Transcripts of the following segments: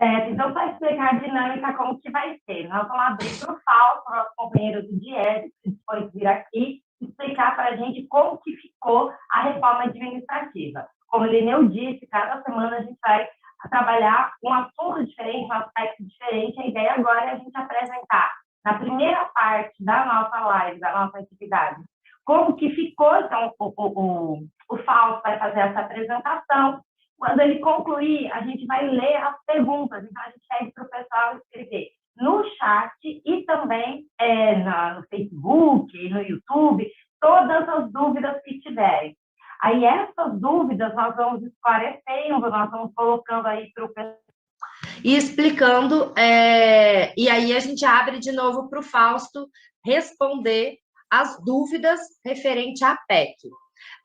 Então, para explicar a dinâmica, como que vai ser. Nós vamos abrir para o Fausto, nosso companheiro do Diese, que depois vir aqui, explicar para a gente como que ficou a reforma administrativa. Como o Lineu disse, cada semana a gente vai trabalhar um assunto diferente, um aspecto diferente. A ideia agora é a gente apresentar, na primeira parte da nossa live, da nossa atividade, como que ficou. Então, o Fausto vai fazer essa apresentação. Quando ele concluir, a gente vai ler as perguntas. Então, a gente pede para o pessoal escrever no chat e também no Facebook, no YouTube, todas as dúvidas que tiverem. Aí, essas dúvidas nós vamos esclarecendo, nós vamos colocando aí para o pessoal. E explicando, e aí a gente abre de novo para o Fausto responder as dúvidas referente à PEC.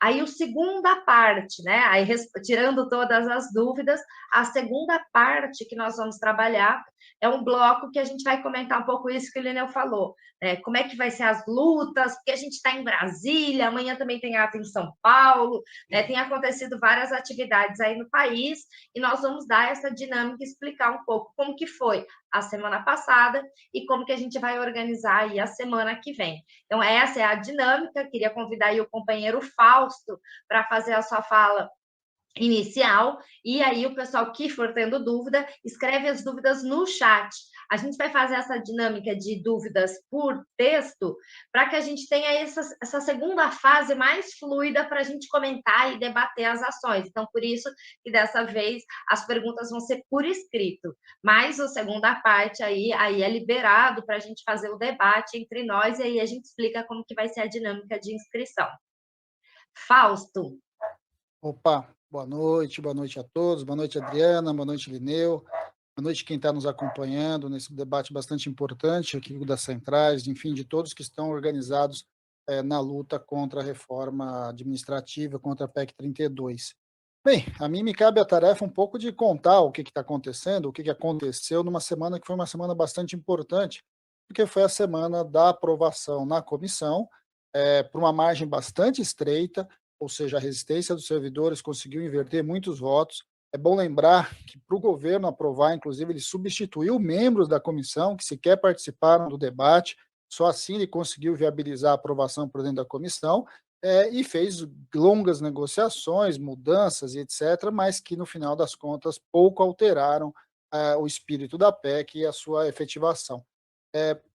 Aí, a segunda parte, né? Aí, tirando todas as dúvidas, a segunda parte que nós vamos trabalhar é um bloco que a gente vai comentar um pouco isso que o Lineu falou, né? Como é que vai ser as lutas, porque a gente está em Brasília, amanhã também tem ato em São Paulo, né? Tem acontecido várias atividades aí no país, e nós vamos dar essa dinâmica e explicar um pouco como que foi a semana passada e como que a gente vai organizar aí a semana que vem. Então, essa é a dinâmica. Queria convidar aí o companheiro Fausto para fazer a sua fala inicial, e aí o pessoal que for tendo dúvida, escreve as dúvidas no chat. A gente vai fazer essa dinâmica de dúvidas por texto, para que a gente tenha essa segunda fase mais fluida para a gente comentar e debater as ações. Então, por isso que dessa vez as perguntas vão ser por escrito, mas a segunda parte aí é liberado para a gente fazer o debate entre nós, e aí a gente explica como que vai ser a dinâmica de inscrição. Fausto. Opa, boa noite a todos, boa noite, Adriana, boa noite, Lineu, boa noite quem está nos acompanhando nesse debate bastante importante aqui das centrais, enfim, de todos que estão organizados na luta contra a reforma administrativa, contra a PEC 32. Bem, a mim me cabe a tarefa um pouco de contar o que está acontecendo, o que aconteceu numa semana que foi uma semana bastante importante, porque foi a semana da aprovação na comissão, por uma margem bastante estreita, ou seja, a resistência dos servidores conseguiu inverter muitos votos. É bom lembrar que, para o governo aprovar, inclusive, ele substituiu membros da comissão que sequer participaram do debate, só assim ele conseguiu viabilizar a aprovação por dentro da comissão, e fez longas negociações, mudanças e etc., mas que, no final das contas, pouco alteraram o espírito da PEC e a sua efetivação.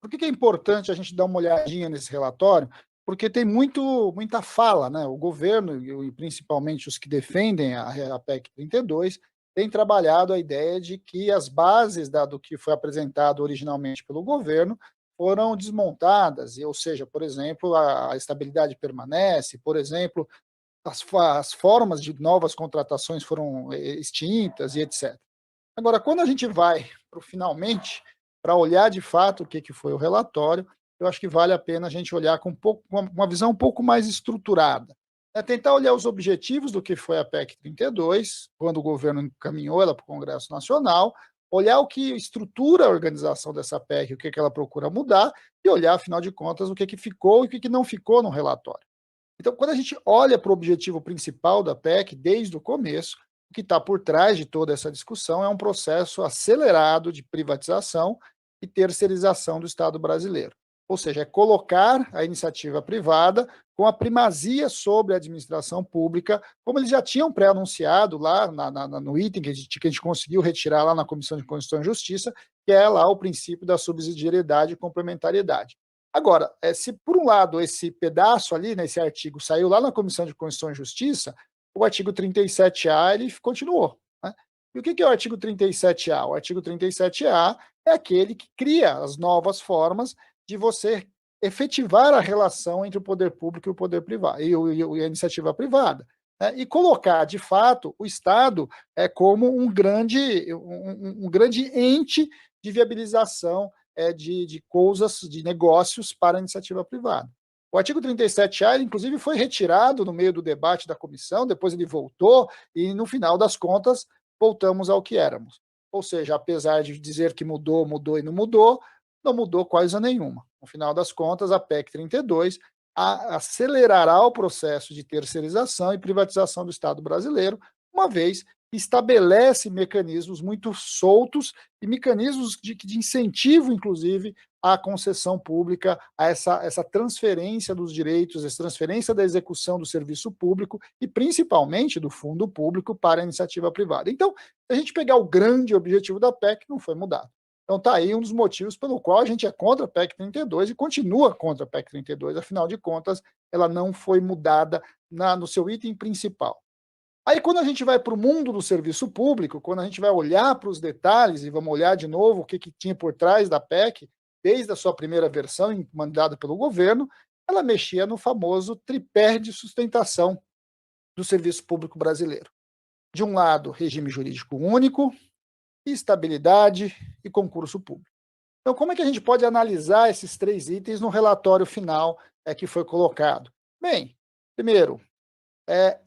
Por que é importante a gente dar uma olhadinha nesse relatório? Porque tem muita fala, né? O governo, e principalmente os que defendem a PEC 32, têm trabalhado a ideia de que as bases do que foi apresentado originalmente pelo governo foram desmontadas, ou seja, por exemplo, a estabilidade permanece, por exemplo, as formas de novas contratações foram extintas e etc. Agora, quando a gente vai finalmente para olhar de fato o que foi o relatório, eu acho que vale a pena a gente olhar com uma visão um pouco mais estruturada. Tentar olhar os objetivos do que foi a PEC 32, quando o governo encaminhou ela para o Congresso Nacional, olhar o que estrutura a organização dessa PEC, o que ela procura mudar, e olhar, afinal de contas, o que ficou e o que não ficou no relatório. Então, quando a gente olha para o objetivo principal da PEC, desde o começo, o que está por trás de toda essa discussão é um processo acelerado de privatização e terceirização do Estado brasileiro. Ou seja, é colocar a iniciativa privada com a primazia sobre a administração pública, como eles já tinham pré-anunciado lá no item que a gente conseguiu retirar lá na Comissão de Constituição e Justiça, que é lá o princípio da subsidiariedade e complementariedade. Agora, se por um lado esse pedaço ali, nesse artigo, saiu lá na Comissão de Constituição e Justiça, o artigo 37A ele continuou. Né? E o que é o artigo 37A? O artigo 37A é aquele que cria as novas formas de você efetivar a relação entre o poder público e o poder privado, e a iniciativa privada, né? E colocar, de fato, o Estado como um grande ente de viabilização de coisas, de negócios para a iniciativa privada. O artigo 37A, ele, inclusive, foi retirado no meio do debate da comissão, depois ele voltou, e, no final das contas, voltamos ao que éramos. Ou seja, apesar de dizer que mudou e não mudou coisa nenhuma. No final das contas, a PEC 32 acelerará o processo de terceirização e privatização do Estado brasileiro, uma vez estabelece mecanismos muito soltos e mecanismos de incentivo, inclusive, à concessão pública, a essa transferência dos direitos, essa transferência da execução do serviço público e, principalmente, do fundo público para a iniciativa privada. Então, se a gente pegar o grande objetivo da PEC, não foi mudado. Então, está aí um dos motivos pelo qual a gente é contra a PEC 32 e continua contra a PEC 32, afinal de contas, ela não foi mudada no seu item principal. Aí, quando a gente vai para o mundo do serviço público, quando a gente vai olhar para os detalhes, e vamos olhar de novo o que tinha por trás da PEC, desde a sua primeira versão, mandada pelo governo, ela mexia no famoso tripé de sustentação do serviço público brasileiro. De um lado, regime jurídico único, estabilidade e concurso público. Então, como é que a gente pode analisar esses 3 itens no relatório final que foi colocado? Bem, primeiro,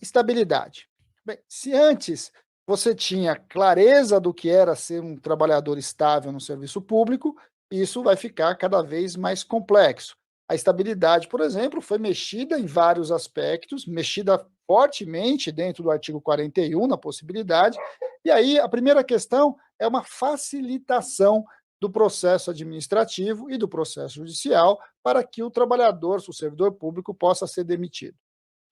estabilidade. Bem, se antes você tinha clareza do que era ser um trabalhador estável no serviço público, isso vai ficar cada vez mais complexo. A estabilidade, por exemplo, foi mexida em vários aspectos, mexida fortemente dentro do artigo 41, na possibilidade, e aí a primeira questão é uma facilitação do processo administrativo e do processo judicial para que o trabalhador, o servidor público, possa ser demitido.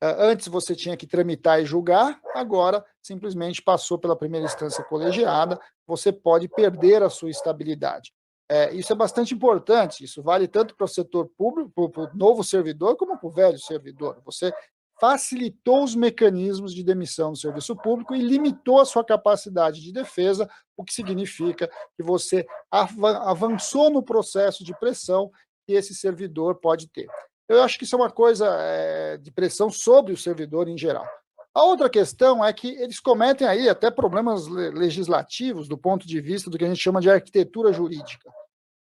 Antes você tinha que tramitar e julgar, agora simplesmente passou pela primeira instância colegiada, você pode perder a sua estabilidade. Isso é bastante importante, isso vale tanto para o setor público, para o novo servidor, como para o velho servidor. Você facilitou os mecanismos de demissão no serviço público e limitou a sua capacidade de defesa, o que significa que você avançou no processo de pressão que esse servidor pode ter. Eu acho que isso é uma coisa de pressão sobre o servidor em geral. A outra questão é que eles cometem aí até problemas legislativos do ponto de vista do que a gente chama de arquitetura jurídica.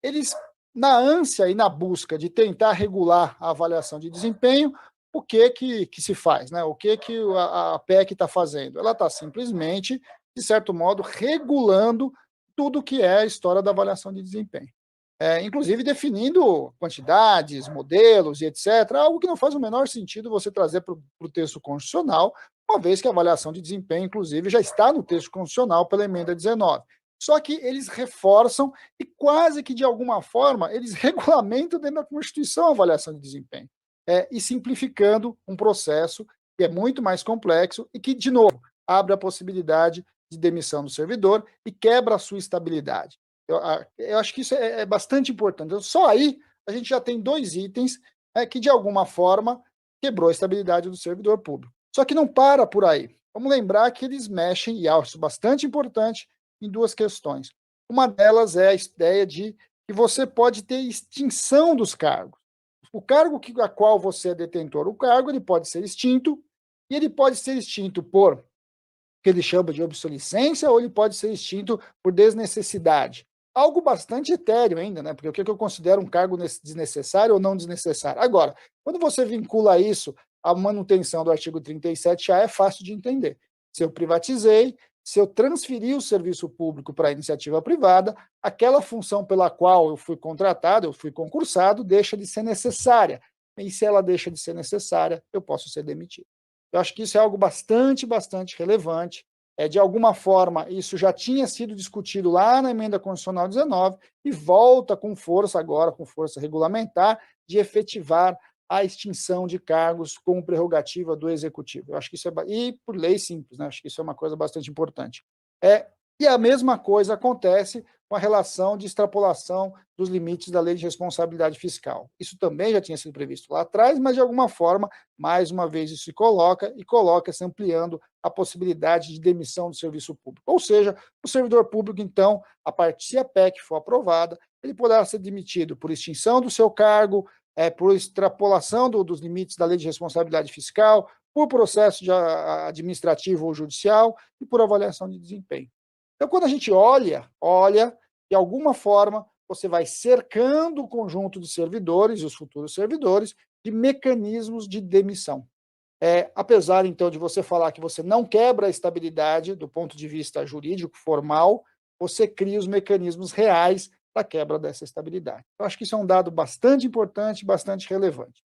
Eles, na ânsia e na busca de tentar regular a avaliação de desempenho, o que se faz, né? O que a PEC está fazendo? Ela está simplesmente, de certo modo, regulando tudo que é a história da avaliação de desempenho. Inclusive definindo quantidades, modelos e etc., algo que não faz o menor sentido você trazer para o texto constitucional, uma vez que a avaliação de desempenho, inclusive, já está no texto constitucional pela emenda 19. Só que eles reforçam e quase que, de alguma forma, eles regulamentam dentro da Constituição a avaliação de desempenho, e simplificando um processo que é muito mais complexo e que, de novo, abre a possibilidade de demissão do servidor e quebra a sua estabilidade. Eu acho que isso é bastante importante. Então, só aí a gente já tem 2 itens que, de alguma forma, quebrou a estabilidade do servidor público. Só que não para por aí. Vamos lembrar que eles mexem, e acho bastante importante, em 2 questões. Uma delas é a ideia de que você pode ter extinção dos cargos. O cargo a qual você é detentor, o cargo ele pode ser extinto, e ele pode ser extinto por que ele chama de obsolescência, ou ele pode ser extinto por desnecessidade. Algo bastante etéreo ainda, né? Porque o que eu considero um cargo desnecessário ou não desnecessário? Agora, quando você vincula isso à manutenção do artigo 37A, é fácil de entender. Se eu privatizei, se eu transferi o serviço público para a iniciativa privada, aquela função pela qual eu fui contratado, eu fui concursado, deixa de ser necessária. E se ela deixa de ser necessária, eu posso ser demitido. Eu acho que isso é algo bastante relevante. De alguma forma, isso já tinha sido discutido lá na emenda constitucional 19 e volta com força agora, com força regulamentar, de efetivar a extinção de cargos com prerrogativa do executivo. Eu acho que isso e por lei simples, né? Acho que isso é uma coisa bastante importante. E a mesma coisa acontece com a relação de extrapolação dos limites da lei de responsabilidade fiscal. Isso também já tinha sido previsto lá atrás, mas de alguma forma, mais uma vez, isso se coloca-se ampliando a possibilidade de demissão do serviço público. Ou seja, o servidor público, então, se a PEC for aprovada, ele poderá ser demitido por extinção do seu cargo, por extrapolação dos limites da lei de responsabilidade fiscal, por processo administrativo ou judicial e por avaliação de desempenho. Então, quando a gente olha, de alguma forma, você vai cercando o conjunto de servidores e os futuros servidores de mecanismos de demissão. Apesar, então, de você falar que você não quebra a estabilidade do ponto de vista jurídico, formal, você cria os mecanismos reais para a quebra dessa estabilidade. Eu acho que isso é um dado bastante importante, bastante relevante.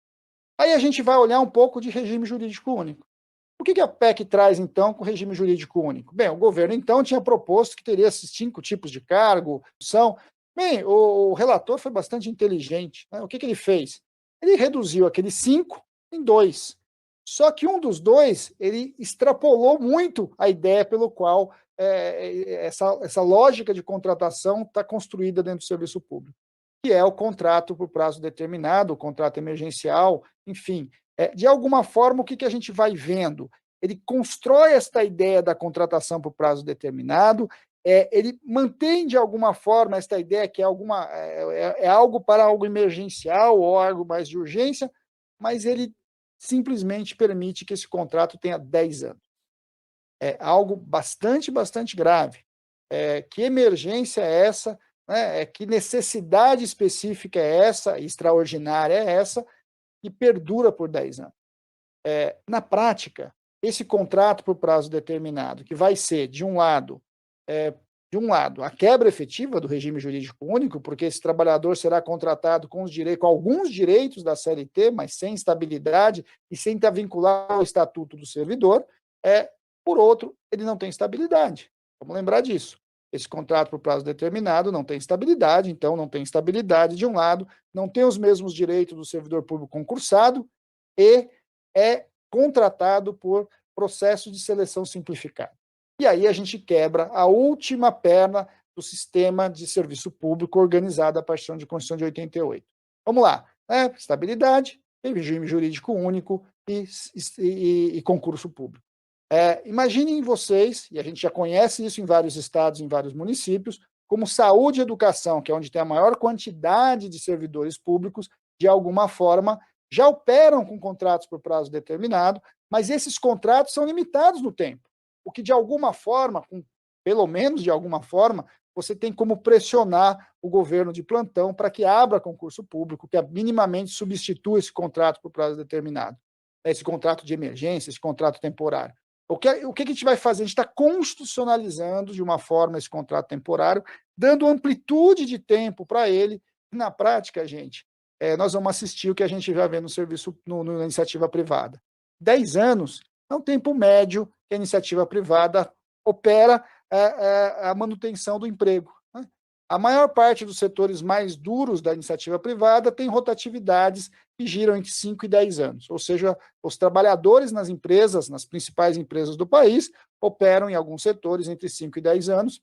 Aí a gente vai olhar um pouco de regime jurídico único. O que a PEC traz, então, com o regime jurídico único? Bem, o governo, então, tinha proposto que teria esses 5 tipos de cargo, são... Bem, o relator foi bastante inteligente, né? O que ele fez? Ele reduziu aqueles 5 em 2. Só que um dos 2, ele extrapolou muito a ideia pelo qual essa lógica de contratação está construída dentro do serviço público, que é o contrato por prazo determinado, o contrato emergencial, enfim. De alguma forma, o que a gente vai vendo? Ele constrói esta ideia da contratação por prazo determinado, ele mantém, de alguma forma, esta ideia que é algo para algo emergencial ou algo mais de urgência, mas ele simplesmente permite que esse contrato tenha 10 anos. É algo bastante grave. Que emergência é essa? Né? Que necessidade específica é essa, extraordinária é essa, que perdura por 10 anos. Na prática, esse contrato por prazo determinado, que vai ser, de um lado, a quebra efetiva do regime jurídico único, porque esse trabalhador será contratado com alguns direitos da CLT, mas sem estabilidade e sem estar vinculado ao estatuto do servidor, por outro, ele não tem estabilidade. Vamos lembrar disso. Esse contrato por prazo determinado não tem estabilidade, então não tem estabilidade de um lado, não tem os mesmos direitos do servidor público concursado e é contratado por processo de seleção simplificado. E aí a gente quebra a última perna do sistema de serviço público organizado a partir da Constituição de 88. Vamos lá. Estabilidade, regime jurídico único e concurso público. Imaginem vocês, e a gente já conhece isso em vários estados, em vários municípios, como saúde e educação, que é onde tem a maior quantidade de servidores públicos, de alguma forma, já operam com contratos por prazo determinado, mas esses contratos são limitados no tempo, o que de alguma forma, pelo menos de alguma forma, você tem como pressionar o governo de plantão para que abra concurso público, que minimamente substitua esse contrato por prazo determinado, esse contrato de emergência, esse contrato temporário. O que a gente vai fazer? A gente está constitucionalizando de uma forma esse contrato temporário, dando amplitude de tempo para ele. Na prática, gente, nós vamos assistir o que a gente já vê no serviço, na iniciativa privada. 10 anos é um tempo médio que a iniciativa privada opera a manutenção do emprego. Né? A maior parte dos setores mais duros da iniciativa privada tem rotatividades que giram entre 5 e 10 anos, ou seja, os trabalhadores nas empresas, nas principais empresas do país, operam em alguns setores entre 5 e 10 anos,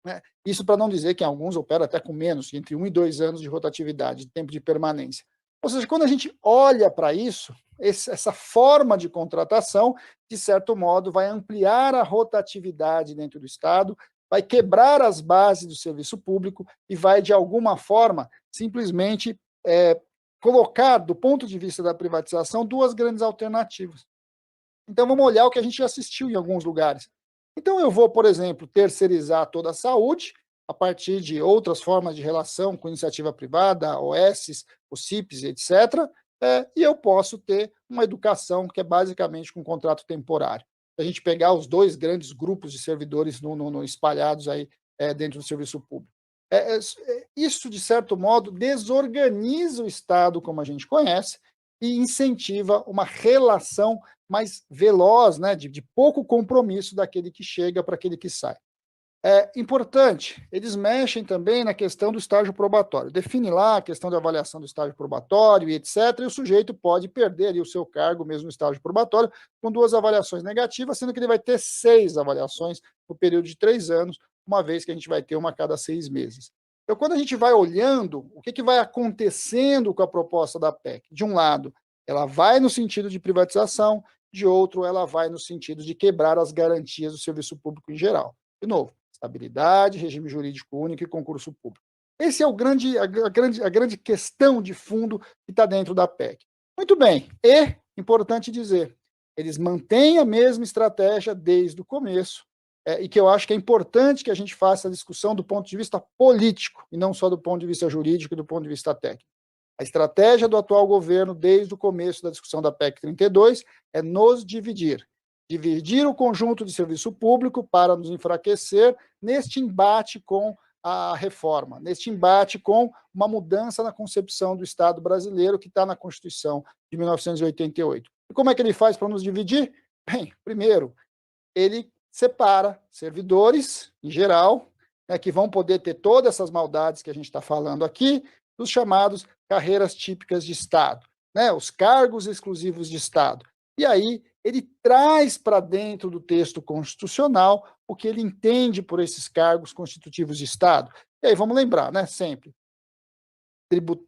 né? Isso para não dizer que alguns operam até com menos, entre 1 e 2 anos de rotatividade, de tempo de permanência. Ou seja, quando a gente olha para isso, essa forma de contratação, de certo modo, vai ampliar a rotatividade dentro do Estado, vai quebrar as bases do serviço público e vai, de alguma forma, simplesmente colocar, do ponto de vista da privatização, 2 grandes alternativas. Então, vamos olhar o que a gente já assistiu em alguns lugares. Então, eu vou, por exemplo, terceirizar toda a saúde, a partir de outras formas de relação com iniciativa privada, OS, OCIPs, etc., e eu posso ter uma educação que é basicamente com contrato temporário. Se a gente pegar os 2 grandes grupos de servidores espalhados aí dentro do serviço público. Isso, de certo modo, desorganiza o Estado como a gente conhece e incentiva uma relação mais veloz, né, de pouco compromisso daquele que chega para aquele que sai. Importante, eles mexem também na questão do estágio probatório. Define lá a questão da avaliação do estágio probatório e etc., e o sujeito pode perder ali o seu cargo mesmo no estágio probatório com 2 avaliações negativas, sendo que ele vai ter 6 avaliações no período de 3 anos, uma vez que a gente vai ter uma a cada 6 meses. Então, quando a gente vai olhando o que vai acontecendo com a proposta da PEC, de um lado, ela vai no sentido de privatização, de outro, ela vai no sentido de quebrar as garantias do serviço público em geral. De novo, estabilidade, regime jurídico único e concurso público. Esse é a grande questão de fundo que está dentro da PEC. Muito bem, e, importante dizer, eles mantêm a mesma estratégia desde o começo, e que eu acho que é importante que a gente faça a discussão do ponto de vista político, e não só do ponto de vista jurídico e do ponto de vista técnico. A estratégia do atual governo, desde o começo da discussão da PEC 32, é nos dividir. Dividir o conjunto de serviço público para nos enfraquecer neste embate com a reforma, neste embate com uma mudança na concepção do Estado brasileiro que está na Constituição de 1988. E como é que ele faz para nos dividir? Bem, primeiro, ele separa servidores, em geral, né, que vão poder ter todas essas maldades que a gente está falando aqui, dos chamados carreiras típicas de Estado, né, os cargos exclusivos de Estado. E aí ele traz para dentro do texto constitucional o que ele entende por esses cargos constitutivos de Estado. E aí vamos lembrar, né, sempre,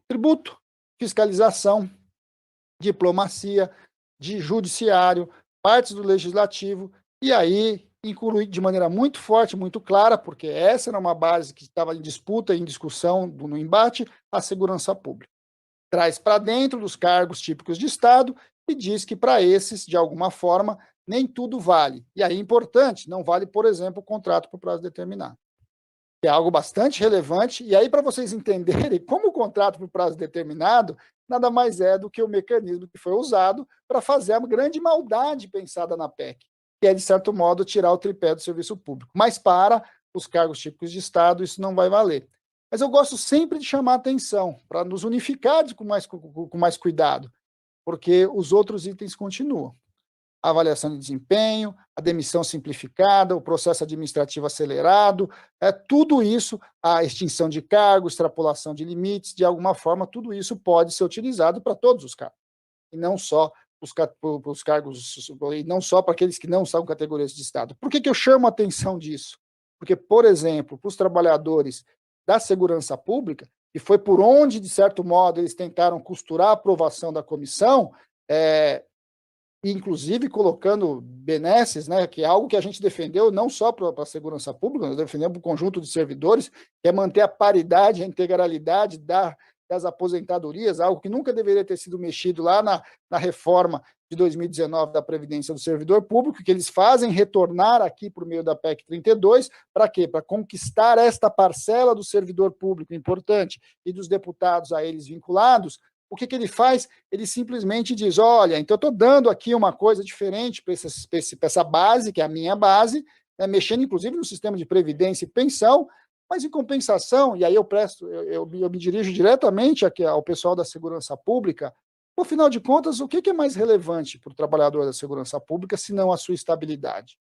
tributo, fiscalização, diplomacia, de judiciário, partes do legislativo, e aí incluir de maneira muito forte, muito clara, porque essa era uma base que estava em disputa, em discussão, no embate, a segurança pública. Traz para dentro dos cargos típicos de Estado e diz que para esses, de alguma forma, nem tudo vale. E aí, importante, não vale, por exemplo, o contrato por prazo determinado. Que é algo bastante relevante, e aí para vocês entenderem como o contrato por prazo determinado nada mais é do que o mecanismo que foi usado para fazer a grande maldade pensada na PEC, que é, de certo modo, tirar o tripé do serviço público. Mas para os cargos típicos de Estado, isso não vai valer. Mas eu gosto sempre de chamar a atenção, para nos unificar com mais cuidado, porque os outros itens continuam. A avaliação de desempenho, a demissão simplificada, o processo administrativo acelerado, tudo isso, a extinção de cargos, extrapolação de limites, de alguma forma, tudo isso pode ser utilizado para todos os cargos, e não só os cargos, e não só para aqueles que não são categorias de Estado. Por que eu chamo a atenção disso? Porque, por exemplo, para os trabalhadores da segurança pública, que foi por onde, de certo modo, eles tentaram costurar a aprovação da comissão, inclusive colocando benesses, né, que é algo que a gente defendeu não só para a segurança pública, nós defendemos para o conjunto de servidores, que é manter a paridade, a integralidade das aposentadorias, algo que nunca deveria ter sido mexido lá na reforma de 2019 da Previdência do Servidor Público, que eles fazem retornar aqui por meio da PEC 32, para quê? Para conquistar esta parcela do servidor público importante e dos deputados a eles vinculados. O que ele faz? Ele simplesmente diz, olha, então eu estou dando aqui uma coisa diferente para essa base, que é a minha base, né, mexendo inclusive no sistema de previdência e pensão, mas em compensação, e aí eu me dirijo diretamente aqui ao pessoal da segurança pública, no final de contas, o que é mais relevante para o trabalhador da segurança pública, se não a sua estabilidade?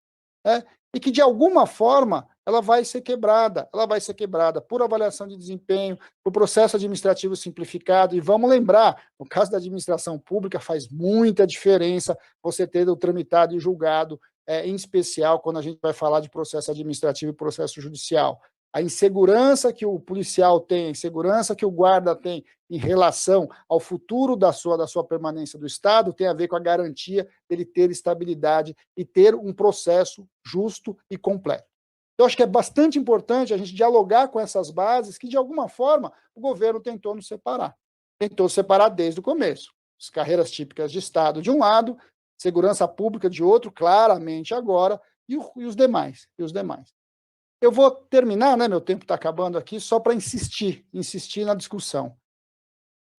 E que, de alguma forma, ela vai ser quebrada por avaliação de desempenho, por processo administrativo simplificado, e vamos lembrar, no caso da administração pública, faz muita diferença você ter o tramitado e julgado, em especial quando a gente vai falar de processo administrativo e processo judicial. A insegurança que o policial tem, a insegurança que o guarda tem em relação ao futuro da sua permanência do Estado tem a ver com a garantia dele ter estabilidade e ter um processo justo e completo. Eu acho que é bastante importante a gente dialogar com essas bases que, de alguma forma, o governo tentou nos separar. Tentou separar desde o começo. As carreiras típicas de Estado de um lado, segurança pública de outro, claramente agora, e os demais. Eu vou terminar, né, meu tempo está acabando aqui, só para insistir na discussão.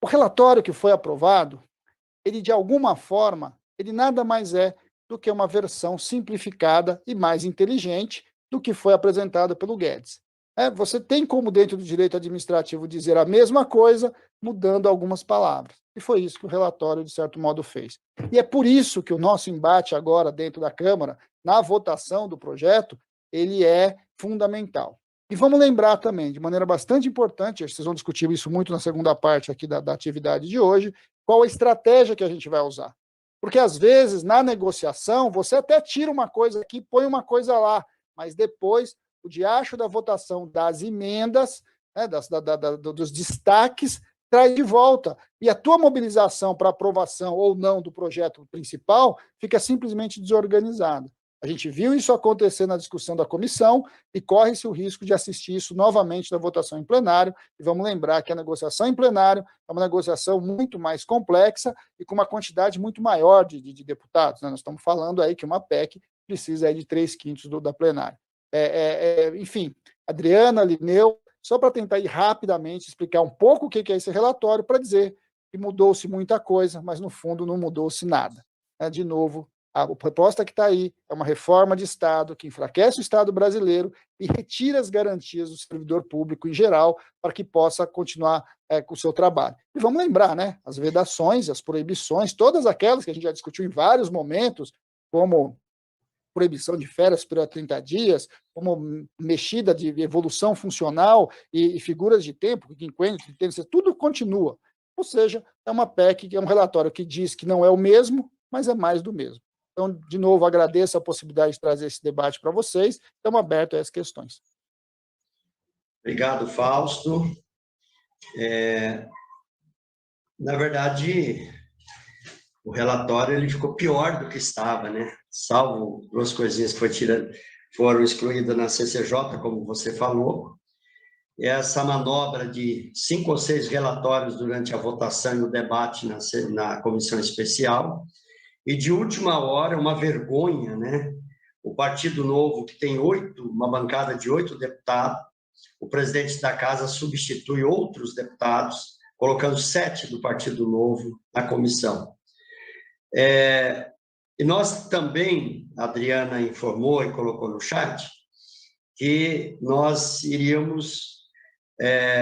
O relatório que foi aprovado, ele de alguma forma, ele nada mais é do que uma versão simplificada e mais inteligente do que foi apresentado pelo Guedes. Você tem como dentro do direito administrativo dizer a mesma coisa, mudando algumas palavras. E foi isso que o relatório, de certo modo, fez. E é por isso que o nosso embate agora dentro da Câmara, na votação do projeto, ele é fundamental. E vamos lembrar também, de maneira bastante importante, vocês vão discutir isso muito na segunda parte aqui da atividade de hoje, qual a estratégia que a gente vai usar. Porque, às vezes, na negociação, você até tira uma coisa aqui, põe uma coisa lá, mas depois, o diacho da votação das emendas, né, dos destaques, traz de volta. E a tua mobilização para aprovação ou não do projeto principal fica simplesmente desorganizada. A gente viu isso acontecer na discussão da comissão e corre-se o risco de assistir isso novamente na votação em plenário. E vamos lembrar que a negociação em plenário é uma negociação muito mais complexa e com uma quantidade muito maior de deputados, né? Nós estamos falando aí que uma PEC precisa aí de 3/5 da plenária. Enfim, Adriana, Lineu, só para tentar ir rapidamente explicar um pouco o que é esse relatório, para dizer que mudou-se muita coisa, mas no fundo não mudou-se nada. De novo, a proposta que está aí é uma reforma de Estado que enfraquece o Estado brasileiro e retira as garantias do servidor público em geral para que possa continuar com o seu trabalho. E vamos lembrar, né, as vedações, as proibições, todas aquelas que a gente já discutiu em vários momentos, como proibição de férias superior a 30 dias, como mexida de evolução funcional e figuras de tempo, quinquênio, tudo continua. Ou seja, é uma PEC, que é um relatório que diz que não é o mesmo, mas é mais do mesmo. Então, de novo, agradeço a possibilidade de trazer esse debate para vocês. Estamos abertos a essas questões. Obrigado, Fausto. Na verdade, o relatório ele ficou pior do que estava, né? Salvo duas coisinhas que foram excluídas na CCJ, como você falou. Essa manobra de 5 ou 6 relatórios durante a votação e o debate na comissão especial. E, de última hora, uma vergonha, né? O Partido Novo, que tem uma bancada de 8 deputados, o presidente da casa substitui outros deputados, colocando 7 do Partido Novo na comissão. E nós também, a Adriana informou e colocou no chat, que nós iríamos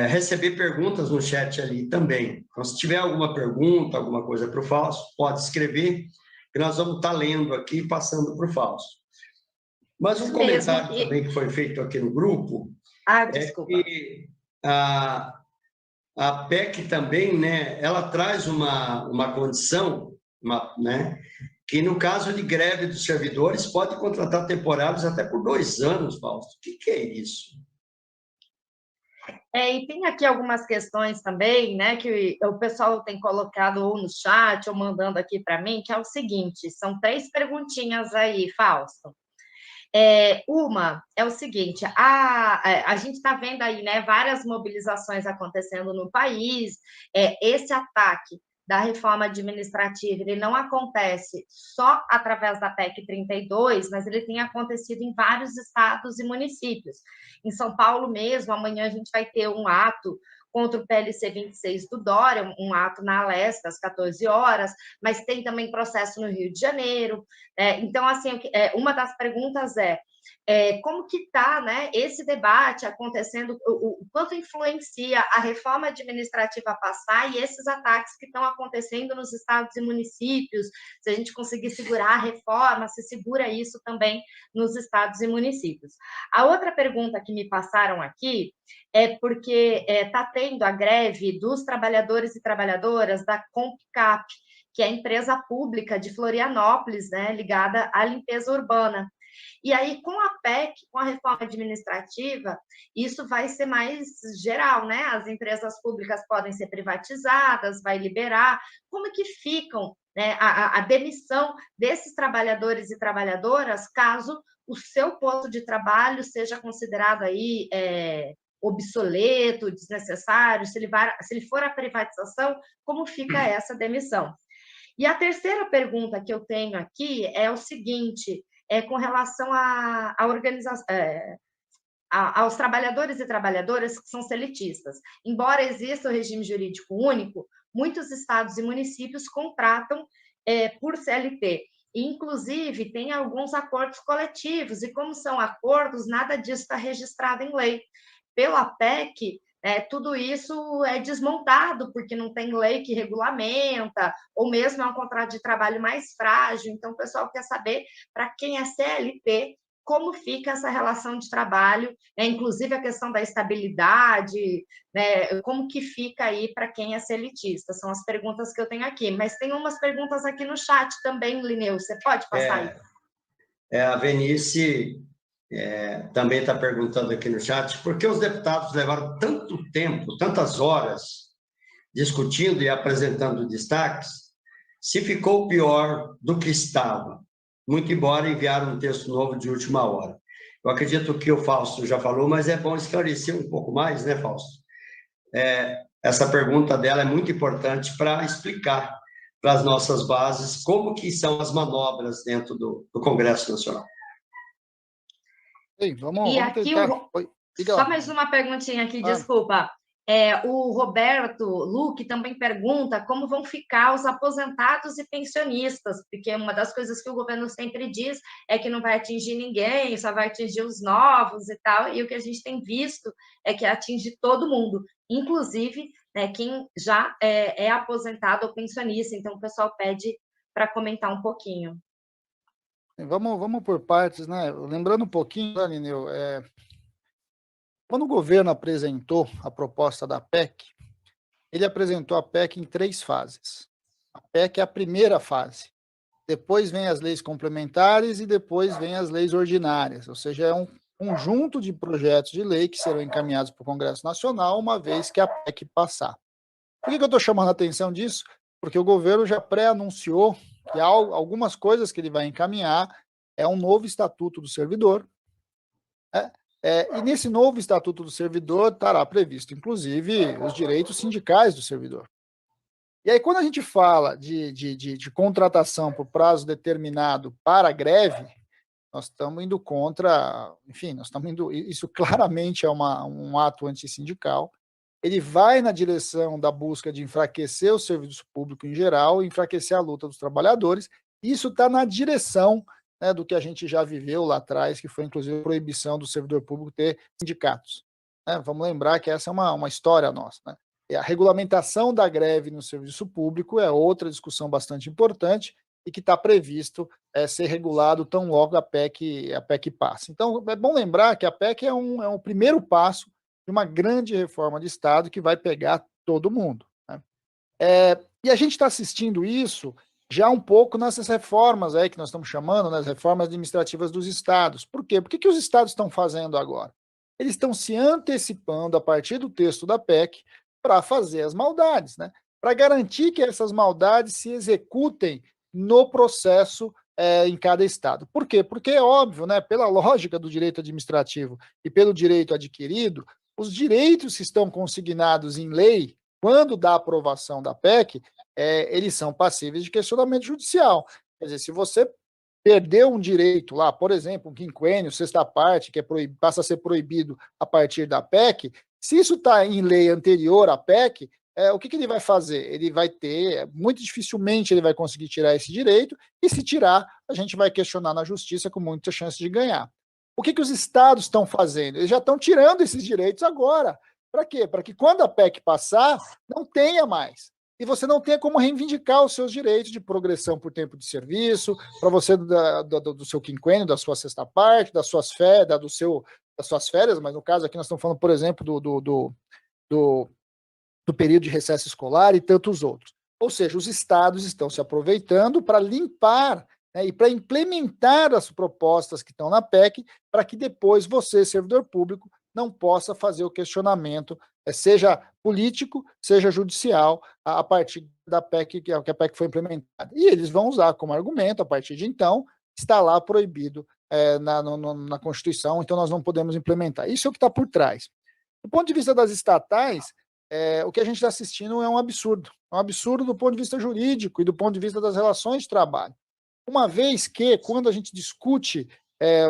receber perguntas no chat ali também. Então, se tiver alguma pergunta, alguma coisa para o Fausto, pode escrever, que nós vamos estar lendo aqui e passando para o Fausto. Mas um comentário também que foi feito aqui no grupo que a PEC também, né, ela traz uma condição, né, que no caso de greve dos servidores pode contratar temporários até por 2 anos, Fausto. O que é isso? E tem aqui algumas questões também, né, que o pessoal tem colocado ou no chat ou mandando aqui para mim, que é o seguinte, são 3 perguntinhas aí, Fausto. Uma é o seguinte, a gente está vendo aí, né, várias mobilizações acontecendo no país, esse ataque da reforma administrativa, ele não acontece só através da PEC 32, mas ele tem acontecido em vários estados e municípios. Em São Paulo mesmo, amanhã a gente vai ter um ato contra o PLC 26 do Dória, um ato na Alesta, às 14 horas, mas tem também processo no Rio de Janeiro. Então, assim, uma das perguntas como que está, né, esse debate acontecendo, o quanto influencia a reforma administrativa passar e esses ataques que estão acontecendo nos estados e municípios, se a gente conseguir segurar a reforma, se segura isso também nos estados e municípios. A outra pergunta que me passaram aqui é porque está tendo a greve dos trabalhadores e trabalhadoras da Compcap, que é a empresa pública de Florianópolis, né, ligada à limpeza urbana. E aí, com a PEC, com a reforma administrativa, isso vai ser mais geral, né? As empresas públicas podem ser privatizadas, vai liberar. Como que ficam, né, a demissão desses trabalhadores e trabalhadoras, caso o seu posto de trabalho seja considerado aí obsoleto, desnecessário, se ele for a privatização, como fica essa demissão? E a terceira pergunta que eu tenho aqui é o seguinte, com relação aos trabalhadores e trabalhadoras que são seletistas. Embora exista o regime jurídico único, muitos estados e municípios contratam por CLT. E, inclusive, tem alguns acordos coletivos, e como são acordos, nada disso está registrado em lei. Pela PEC, tudo isso é desmontado, porque não tem lei que regulamenta, ou mesmo é um contrato de trabalho mais frágil. Então, o pessoal quer saber, para quem é CLT, como fica essa relação de trabalho, inclusive a questão da estabilidade, né, como que fica aí para quem é CLTista. São as perguntas que eu tenho aqui. Mas tem umas perguntas aqui no chat também, Lineu, você pode passar aí? A Venice também está perguntando aqui no chat por que os deputados levaram tanto tempo, tantas horas, discutindo e apresentando destaques, se ficou pior do que estava, muito embora enviaram um texto novo de última hora. Eu acredito que o Fausto já falou, mas é bom esclarecer um pouco mais, né, Fausto? Essa pergunta dela é muito importante para explicar para as nossas bases como que são as manobras dentro do Congresso Nacional. Sim, vamos aqui tentar. Só mais uma perguntinha aqui, desculpa. O Roberto Luque também pergunta como vão ficar os aposentados e pensionistas, porque uma das coisas que o governo sempre diz é que não vai atingir ninguém, só vai atingir os novos e tal, e o que a gente tem visto é que atinge todo mundo, inclusive, né, quem já é aposentado ou pensionista. Então, o pessoal pede para comentar um pouquinho. Vamos por partes, né? Lembrando um pouquinho, né, Lineu, quando o governo apresentou a proposta da PEC, ele apresentou a PEC em 3 fases. A PEC é a primeira fase. Depois vem as leis complementares e depois vem as leis ordinárias, ou seja, é um conjunto de projetos de lei que serão encaminhados para o Congresso Nacional uma vez que a PEC passar. Por que eu estou chamando a atenção disso? Porque o governo já pré-anunciou que há algumas coisas que ele vai encaminhar, é um novo Estatuto do Servidor, e nesse novo Estatuto do Servidor estará previsto, inclusive, os direitos sindicais do servidor. E aí, quando a gente fala de contratação por prazo determinado para greve, nós estamos indo contra, enfim, isso claramente é um ato antissindical. Ele vai na direção da busca de enfraquecer o serviço público em geral, enfraquecer a luta dos trabalhadores. Isso está na direção, né, do que a gente já viveu lá atrás, que foi inclusive a proibição do servidor público ter sindicatos. Vamos lembrar que essa é uma história nossa, né? E a regulamentação da greve no serviço público é outra discussão bastante importante e que está previsto ser regulado tão logo a PEC passe. Então, é bom lembrar que a PEC é um primeiro passo de uma grande reforma de Estado que vai pegar todo mundo, né? E a gente está assistindo isso já um pouco nessas reformas aí que nós estamos chamando, né, as reformas administrativas dos estados. Por quê? Por que os estados estão fazendo agora? Eles estão se antecipando a partir do texto da PEC para fazer as maldades, né? Para garantir que essas maldades se executem no processo em cada estado. Por quê? Porque é óbvio, né, pela lógica do direito administrativo e pelo direito adquirido, os direitos que estão consignados em lei, quando dá aprovação da PEC, eles são passíveis de questionamento judicial. Quer dizer, se você perdeu um direito lá, por exemplo, um quinquênio, sexta parte, que passa a ser proibido a partir da PEC, se isso está em lei anterior à PEC, o que ele vai fazer? Ele vai ter, muito dificilmente ele vai conseguir tirar esse direito, e se tirar, a gente vai questionar na justiça com muita chance de ganhar. O que os estados estão fazendo? Eles já estão tirando esses direitos agora. Para quê? Para que quando a PEC passar, não tenha mais. E você não tenha como reivindicar os seus direitos de progressão por tempo de serviço, para você do seu quinquênio, da sua sexta parte, das suas férias, mas no caso aqui nós estamos falando, por exemplo, do período de recesso escolar e tantos outros. Ou seja, os estados estão se aproveitando para limpar, né, e para implementar as propostas que estão na PEC, para que depois você, servidor público, não possa fazer o questionamento, seja político, seja judicial, a partir da PEC, que a PEC foi implementada. E eles vão usar como argumento, a partir de então, está lá proibido na Constituição, então nós não podemos implementar. Isso é o que está por trás. Do ponto de vista das estatais, o que a gente está assistindo é um absurdo do ponto de vista jurídico e do ponto de vista das relações de trabalho. Uma vez que, quando a gente discute,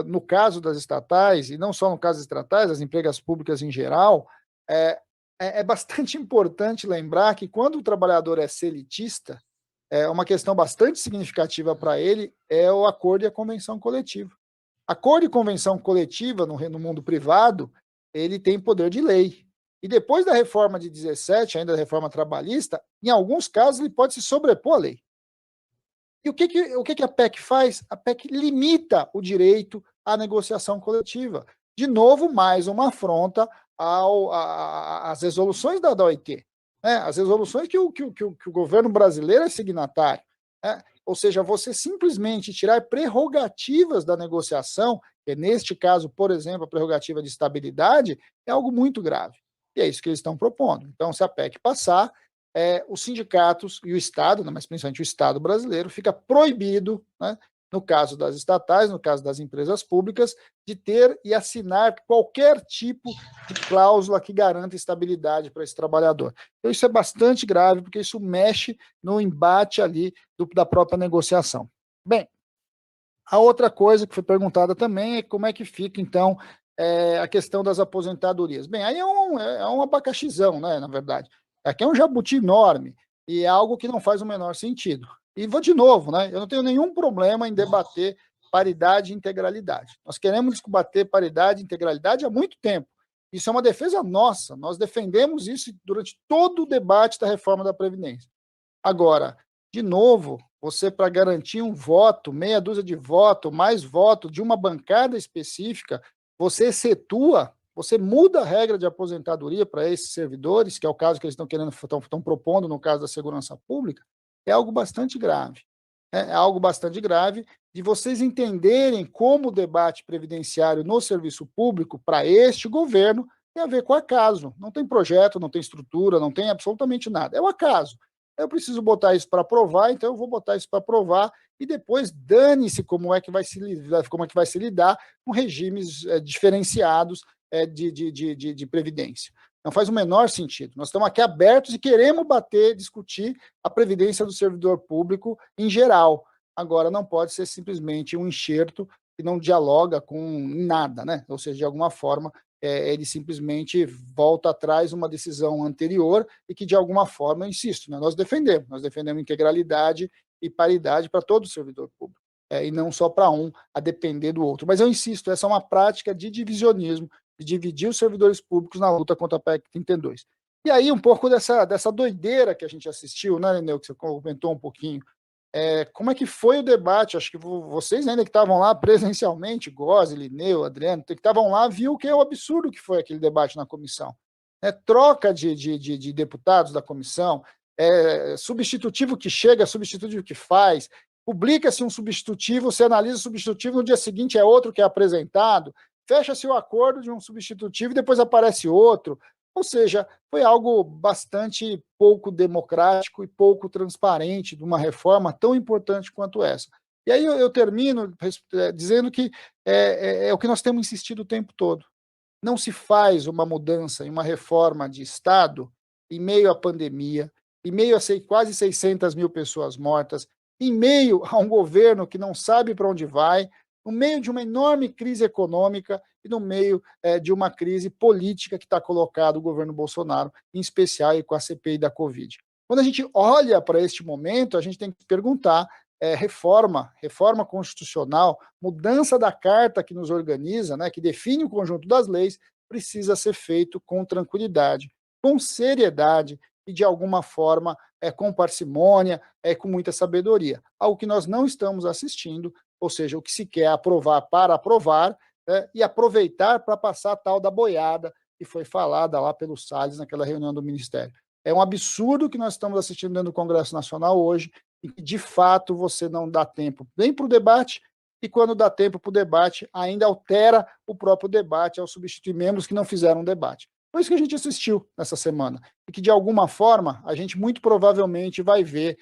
no caso das estatais, e não só no caso das estatais, das empregas públicas em geral, é bastante importante lembrar que quando o trabalhador é selitista, uma questão bastante significativa para ele é o acordo e a convenção coletiva. Acordo e convenção coletiva no mundo privado, ele tem poder de lei. E depois da reforma de 17, ainda da reforma trabalhista, em alguns casos ele pode se sobrepor à lei. E o que a PEC faz? A PEC limita o direito à negociação coletiva. De novo, mais uma afronta às resoluções da OIT, né? As resoluções que o governo brasileiro é signatário, né? Ou seja, você simplesmente tirar prerrogativas da negociação, que neste caso, por exemplo, a prerrogativa de estabilidade, é algo muito grave. E é isso que eles estão propondo. Então, se a PEC passar, os sindicatos e o Estado, mas principalmente o Estado brasileiro, fica proibido, né, no caso das estatais, no caso das empresas públicas, de ter e assinar qualquer tipo de cláusula que garanta estabilidade para esse trabalhador. Então, isso é bastante grave, porque isso mexe no embate ali da própria negociação. Bem, a outra coisa que foi perguntada também é como é que fica, então, a questão das aposentadorias. Bem, aí é um abacaxizão, né, na verdade. Aqui é um jabuti enorme e é algo que não faz o menor sentido. E vou de novo, né? Eu não tenho nenhum problema em debater paridade e integralidade. Nós queremos debater paridade e integralidade há muito tempo. Isso é uma defesa nossa. Nós defendemos isso durante todo o debate da reforma da Previdência. Agora, De novo, você, para garantir um voto, meia dúzia de voto, mais voto de uma bancada específica, você excetua, você muda a regra de aposentadoria para esses servidores, que é o caso que eles estão propondo no caso da segurança pública, é algo bastante grave. É algo bastante grave de vocês entenderem como o debate previdenciário no serviço público para este governo tem a ver com acaso. Não tem projeto, não tem estrutura, não tem absolutamente nada. É o acaso. Eu preciso botar isso para aprovar, então eu vou botar isso para aprovar e depois dane-se como é que vai se lidar com regimes diferenciados de previdência. Não faz o menor sentido. Nós estamos aqui abertos e queremos discutir a previdência do servidor público em geral. Agora, não pode ser simplesmente um enxerto que não dialoga com nada, né? Ou seja, de alguma forma, ele simplesmente volta atrás uma decisão anterior e que, de alguma forma, eu insisto, né, nós defendemos integralidade e paridade para todo servidor público, e não só para um, a depender do outro. Mas eu insisto, essa é uma prática de divisionismo, de dividir os servidores públicos na luta contra a PEC 32. E aí, um pouco dessa doideira que a gente assistiu, né, Lineu, que você comentou um pouquinho, como é que foi o debate? Acho que vocês ainda que estavam lá presencialmente, Gozzi, Lineu, Adriano, que estavam lá, viu que é o absurdo que foi aquele debate na comissão. Troca de deputados da comissão, substitutivo que chega, substitutivo que faz, publica-se um substitutivo, você analisa o substitutivo, no dia seguinte é outro que é apresentado, fecha-se o acordo de um substitutivo e depois aparece outro. Ou seja, foi algo bastante pouco democrático e pouco transparente de uma reforma tão importante quanto essa. E aí eu termino dizendo que é o que nós temos insistido o tempo todo. Não se faz uma mudança em uma reforma de Estado em meio à pandemia, em meio a quase 600 mil pessoas mortas, em meio a um governo que não sabe para onde vai, no meio de uma enorme crise econômica e no meio de uma crise política que está colocado o governo Bolsonaro, em especial com a CPI da Covid. Quando a gente olha para este momento, a gente tem que perguntar, reforma constitucional, mudança da carta que nos organiza, né, que define o conjunto das leis, precisa ser feito com tranquilidade, com seriedade e, de alguma forma, com parcimônia, com muita sabedoria. Algo que nós não estamos assistindo, ou seja, o que se quer aprovar para aprovar, e aproveitar para passar a tal da boiada que foi falada lá pelo Salles naquela reunião do Ministério. É um absurdo que nós estamos assistindo dentro do Congresso Nacional hoje, e que, de fato, você não dá tempo nem para o debate, e quando dá tempo para o debate, ainda altera o próprio debate ao substituir membros que não fizeram debate. Foi isso que a gente assistiu nessa semana, e que, de alguma forma, a gente muito provavelmente vai ver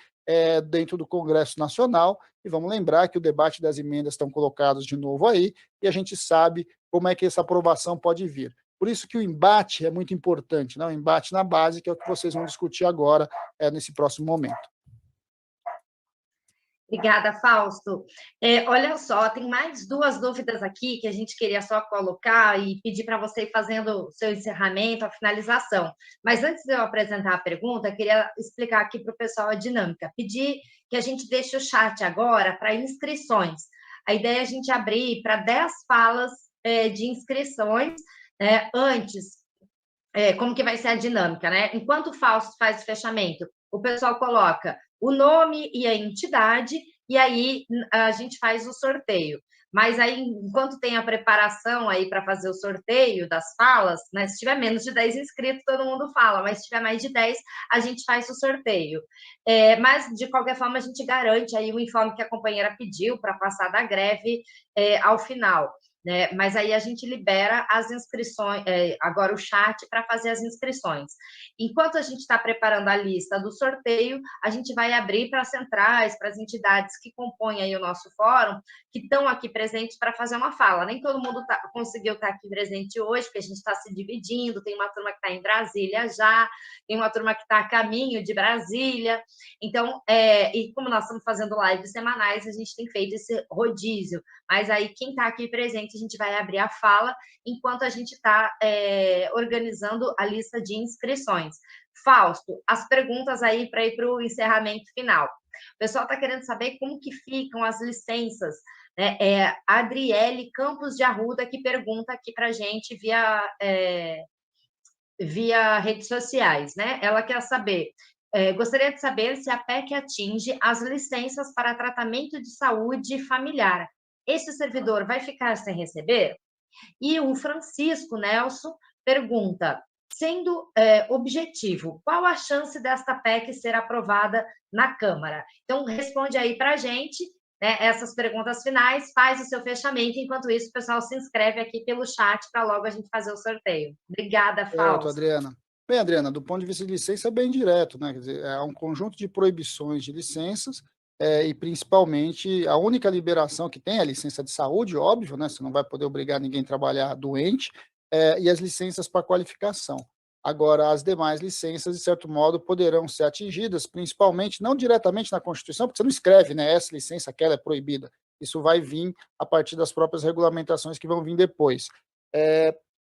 dentro do Congresso Nacional, e vamos lembrar que o debate das emendas estão colocados de novo aí, e a gente sabe como é que essa aprovação pode vir. Por isso que o embate é muito importante, né? O embate na base, que é o que vocês vão discutir agora, nesse próximo momento. Obrigada, Fausto. Olha só, tem mais duas dúvidas aqui que a gente queria só colocar e pedir para você ir fazendo o seu encerramento, a finalização. Mas antes de eu apresentar a pergunta, eu queria explicar aqui para o pessoal a dinâmica. Pedir que a gente deixe o chat agora para inscrições. A ideia é a gente abrir para 10 falas de inscrições, né? Antes, como que vai ser a dinâmica, né? Enquanto o Fausto faz o fechamento, o pessoal coloca o nome e a entidade, e aí a gente faz o sorteio. Mas aí, enquanto tem a preparação aí para fazer o sorteio das falas, né, se tiver menos de 10 inscritos, todo mundo fala, mas se tiver mais de 10, a gente faz o sorteio. Mas, de qualquer forma, a gente garante aí o informe que a companheira pediu para passar da greve ao final. Né? Mas aí a gente libera as inscrições, agora o chat, para fazer as inscrições. Enquanto a gente está preparando a lista do sorteio, a gente vai abrir para as centrais, para as entidades que compõem aí o nosso fórum, que estão aqui presentes para fazer uma fala. Nem todo mundo conseguiu estar aqui presente hoje, porque a gente está se dividindo, tem uma turma que está em Brasília já, tem uma turma que está a caminho de Brasília. Então, e como nós estamos fazendo lives semanais, a gente tem feito esse rodízio. Mas aí, quem está aqui presente, a gente vai abrir a fala enquanto a gente está organizando a lista de inscrições. Fausto, as perguntas aí para ir para o encerramento final. O pessoal está querendo saber como que ficam as licenças. Né? A Adriele Campos de Arruda que pergunta aqui para a gente via redes sociais. Né? Ela quer saber Gostaria de saber se a PEC atinge as licenças para tratamento de saúde familiar. Esse servidor vai ficar sem receber? E o Francisco Nelson pergunta, sendo objetivo, qual a chance desta PEC ser aprovada na Câmara? Então, responde aí para a gente, né, essas perguntas finais, faz o seu fechamento, enquanto isso o pessoal se inscreve aqui pelo chat para logo a gente fazer o sorteio. Obrigada, Fausto. Adriana. Bem, Adriana, do ponto de vista de licença, é bem direto, né? Quer dizer, é um conjunto de proibições de licenças, e principalmente a única liberação que tem é a licença de saúde, óbvio, né? Você não vai poder obrigar ninguém a trabalhar doente, e as licenças para qualificação. Agora, as demais licenças, de certo modo, poderão ser atingidas, principalmente, não diretamente na Constituição, porque você não escreve, né? Essa licença, aquela é proibida. Isso vai vir a partir das próprias regulamentações que vão vir depois.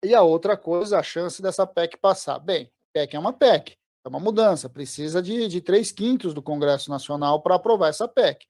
E a outra coisa, a chance dessa PEC passar. Bem, PEC é uma PEC, é uma mudança, precisa de 3/5 do Congresso Nacional para aprovar essa PEC.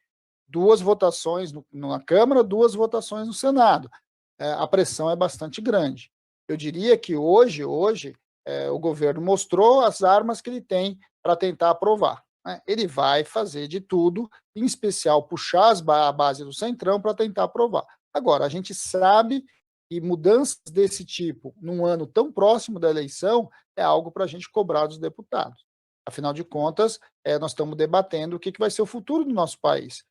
2 votações na Câmara, 2 votações no Senado. A pressão é bastante grande. Eu diria que hoje o governo mostrou as armas que ele tem para tentar aprovar, né? Ele vai fazer de tudo, em especial puxar a base do Centrão para tentar aprovar. Agora, a gente sabe que mudanças desse tipo, num ano tão próximo da eleição, é algo para a gente cobrar dos deputados. Afinal de contas, nós estamos debatendo o que vai ser o futuro do nosso país.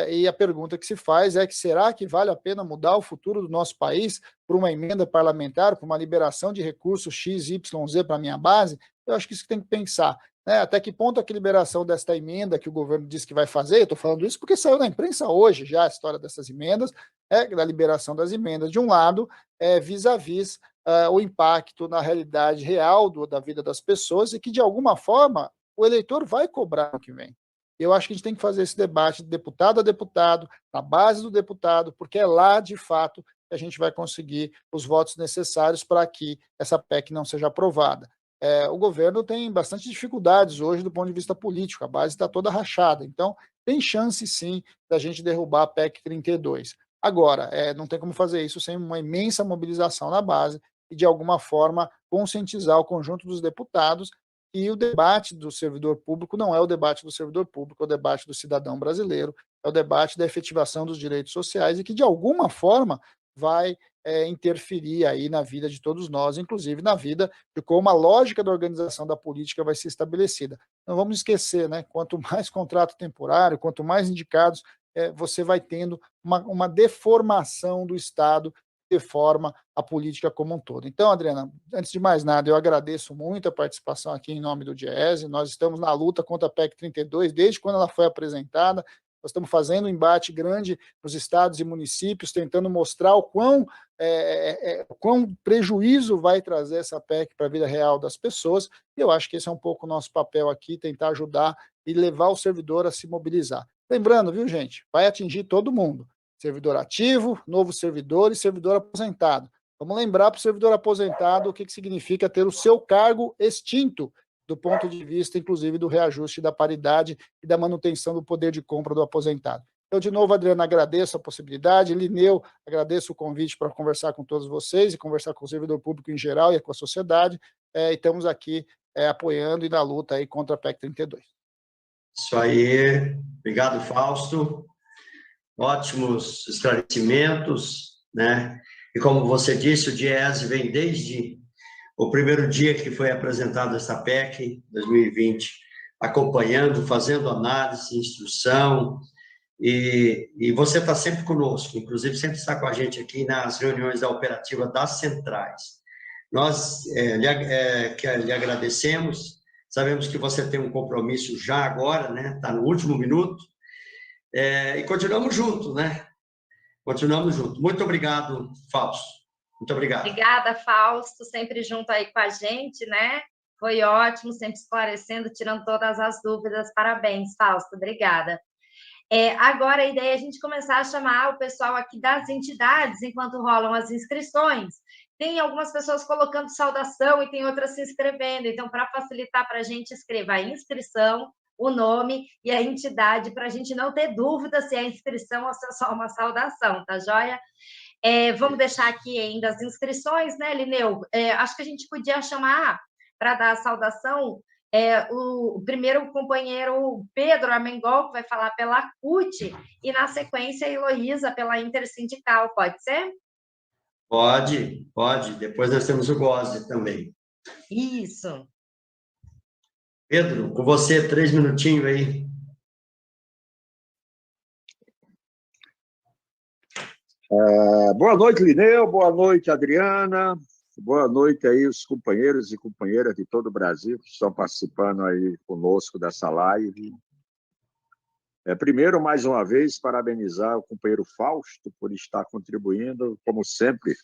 E a pergunta que se faz é que será que vale a pena mudar o futuro do nosso país por uma emenda parlamentar, por uma liberação de recursos X, Y, Z para a minha base? Eu acho que isso tem que pensar. Né? Até que ponto a liberação desta emenda que o governo disse que vai fazer, eu estou falando isso porque saiu na imprensa hoje já a história dessas emendas, da liberação das emendas, de um lado, vis-à-vis o impacto na realidade real da vida das pessoas e que, de alguma forma, o eleitor vai cobrar no que vem. Eu acho que a gente tem que fazer esse debate de deputado a deputado, na base do deputado, porque é lá, de fato, que a gente vai conseguir os votos necessários para que essa PEC não seja aprovada. O governo tem bastante dificuldades hoje do ponto de vista político, a base está toda rachada, então tem chance sim da gente derrubar a PEC 32. Agora, não tem como fazer isso sem uma imensa mobilização na base e, de alguma forma, conscientizar o conjunto dos deputados que o debate do servidor público não é o debate do servidor público, é o debate do cidadão brasileiro, é o debate da efetivação dos direitos sociais e que, de alguma forma, vai interferir aí na vida de todos nós, inclusive na vida de como a lógica da organização da política vai ser estabelecida. Não vamos esquecer, né? Quanto mais contrato temporário, quanto mais indicados, você vai tendo uma deformação do Estado, que deforma a política como um todo. Então, Adriana, antes de mais nada, eu agradeço muito a participação aqui em nome do Diese. Nós estamos na luta contra a PEC 32, desde quando ela foi apresentada. Nós estamos fazendo um embate grande nos estados e municípios, tentando mostrar o quão prejuízo vai trazer essa PEC para a vida real das pessoas. E eu acho que esse é um pouco o nosso papel aqui, tentar ajudar e levar o servidor a se mobilizar. Lembrando, viu, gente, vai atingir todo mundo. Servidor ativo, novo servidor e servidor aposentado. Vamos lembrar para o servidor aposentado o que significa ter o seu cargo extinto, do ponto de vista, inclusive, do reajuste da paridade e da manutenção do poder de compra do aposentado. Eu, de novo, Adriana, agradeço a possibilidade. Lineu, agradeço o convite para conversar com todos vocês e conversar com o servidor público em geral e com a sociedade. E estamos aqui apoiando e na luta aí contra a PEC 32. Isso aí. Obrigado, Fausto. Ótimos esclarecimentos, né? E como você disse, o Diese vem desde o primeiro dia que foi apresentada essa PEC, 2020, acompanhando, fazendo análise, instrução, e você está sempre conosco, inclusive sempre está com a gente aqui nas reuniões da operativa das centrais. Nós lhe agradecemos, sabemos que você tem um compromisso já agora, né? Está no último minuto, e continuamos juntos, né? Continuamos juntos. Muito obrigado, Fausto. Muito obrigado. Obrigada, Fausto, sempre junto aí com a gente, né? Foi ótimo, sempre esclarecendo, tirando todas as dúvidas. Parabéns, Fausto, obrigada. Agora a ideia é a gente começar a chamar o pessoal aqui das entidades, enquanto rolam as inscrições. Tem algumas pessoas colocando saudação e tem outras se inscrevendo. Então, para facilitar para a gente, escreva a inscrição, o nome e a entidade, para a gente não ter dúvida se é a inscrição ou se é só uma saudação, tá joia? Vamos deixar aqui ainda as inscrições, né, Lineu? Acho que a gente podia chamar, para dar a saudação, Primeiro o companheiro Pedro Armengol, que vai falar pela CUT, e, na sequência, a Heloísa pela Intersindical. Pode ser? Pode, pode. Depois nós temos o GOSE também. Isso. Pedro, com você, 3 minutinhos aí. Boa noite, Lineu. Boa noite, Adriana. Boa noite aí os companheiros e companheiras de todo o Brasil que estão participando aí conosco dessa live. Primeiro, mais uma vez, parabenizar o companheiro Fausto por estar contribuindo, como sempre,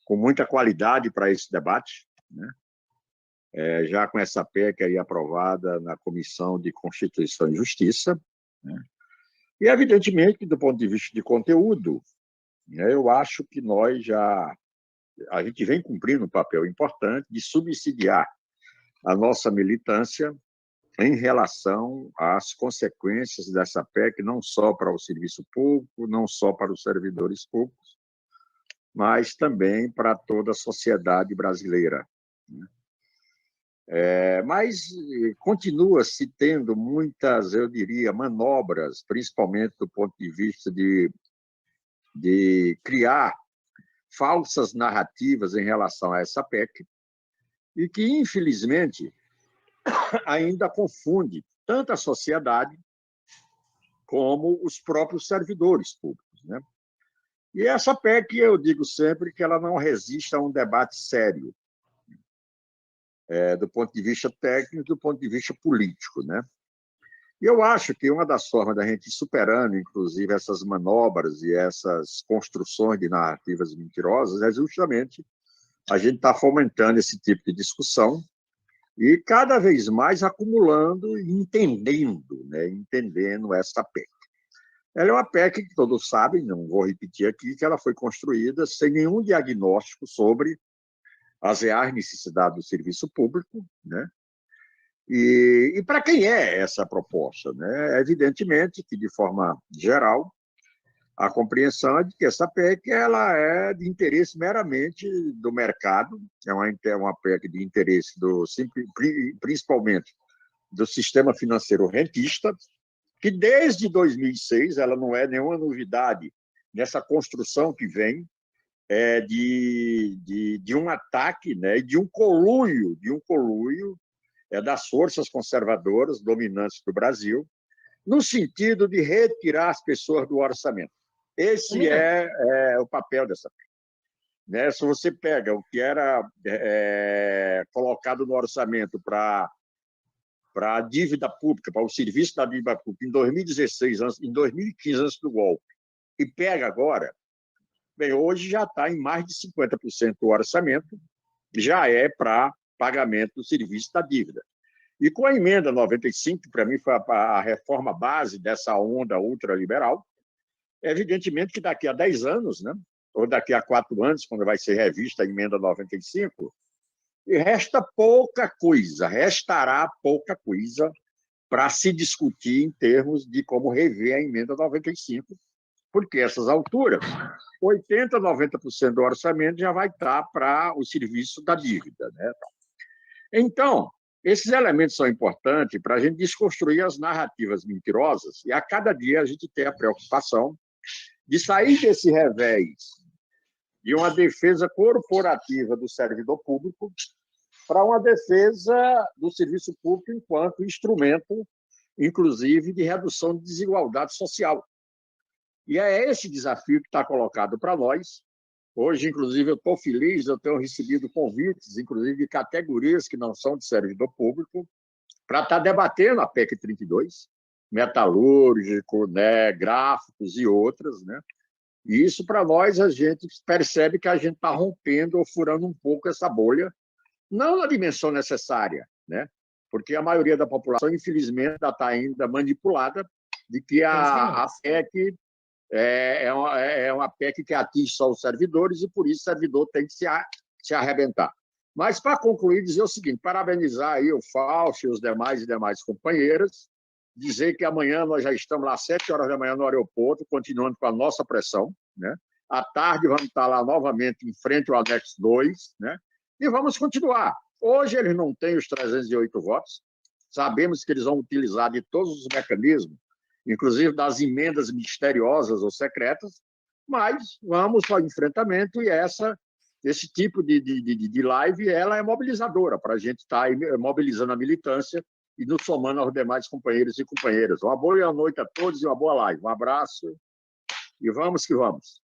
com muita qualidade para esse debate, né? Já com essa PEC aí aprovada na Comissão de Constituição e Justiça, né? E, evidentemente, do ponto de vista de conteúdo, eu acho que a gente vem cumprindo um papel importante de subsidiar a nossa militância em relação às consequências dessa PEC, não só para o serviço público, não só para os servidores públicos, mas também para toda a sociedade brasileira. Mas continua-se tendo muitas, eu diria, manobras, principalmente do ponto de vista de criar falsas narrativas em relação a essa PEC, e que, infelizmente, ainda confunde tanto a sociedade como os próprios servidores públicos, né? E essa PEC, eu digo sempre que ela não resiste a um debate sério, do ponto de vista técnico e do ponto de vista político, né? E eu acho que uma das formas da gente ir superando, inclusive, essas manobras e essas construções de narrativas mentirosas é justamente a gente estar fomentando esse tipo de discussão e cada vez mais acumulando e entendendo, né? Entendendo essa PEC. Ela é uma PEC que todos sabem, não vou repetir aqui, que ela foi construída sem nenhum diagnóstico sobre as reais necessidades do serviço público, né? E para quem é essa proposta, né? Evidentemente que, de forma geral, a compreensão é de que essa PEC ela é de interesse meramente do mercado, é uma PEC de interesse principalmente do sistema financeiro rentista, que desde 2006 ela não é nenhuma novidade nessa construção que vem de um ataque, né, de um conluio das forças conservadoras dominantes do Brasil, no sentido de retirar as pessoas do orçamento. Esse é o papel dessa PEC. Né? Se você pega o que era colocado no orçamento para a dívida pública, para o serviço da dívida pública, em 2016, em 2015, antes do golpe, e pega agora, bem, hoje já está em mais de 50% do orçamento, já é para pagamento do serviço da dívida. E com a emenda 95, que para mim foi a reforma base dessa onda ultraliberal, evidentemente que daqui a 10 anos, né, ou daqui a 4 anos, quando vai ser revista a emenda 95, restará pouca coisa para se discutir em termos de como rever a emenda 95, porque essas alturas, 80%, 90% do orçamento já vai estar para o serviço da dívida, né? Então, esses elementos são importantes para a gente desconstruir as narrativas mentirosas e a cada dia a gente tem a preocupação de sair desse revés de uma defesa corporativa do servidor público para uma defesa do serviço público enquanto instrumento, inclusive, de redução de desigualdade social. E é esse desafio que está colocado para nós. Hoje, inclusive, eu estou feliz, eu tenho recebido convites, inclusive, de categorias que não são de servidor público, para estar debatendo a PEC 32, metalúrgico, né, gráficos e outras, né? E isso, para nós, a gente percebe que a gente está rompendo ou furando um pouco essa bolha, não na dimensão necessária, né? Porque a maioria da população, infelizmente, está ainda manipulada de que a PEC é uma PEC que atinge só os servidores e, por isso, o servidor tem que se arrebentar. Mas, para concluir, dizer o seguinte, parabenizar aí o Fausto e os demais companheiros, dizer que amanhã nós já estamos lá às 7 horas da manhã no aeroporto, continuando com a nossa pressão, né? À tarde vamos estar lá novamente em frente ao anexo 2, né? E vamos continuar. Hoje eles não têm os 308 votos, sabemos que eles vão utilizar de todos os mecanismos, inclusive das emendas misteriosas ou secretas, mas vamos ao enfrentamento e esse tipo de live ela é mobilizadora para a gente estar mobilizando a militância e nos somando aos demais companheiros e companheiras. Uma boa noite a todos e uma boa live. Um abraço e vamos que vamos.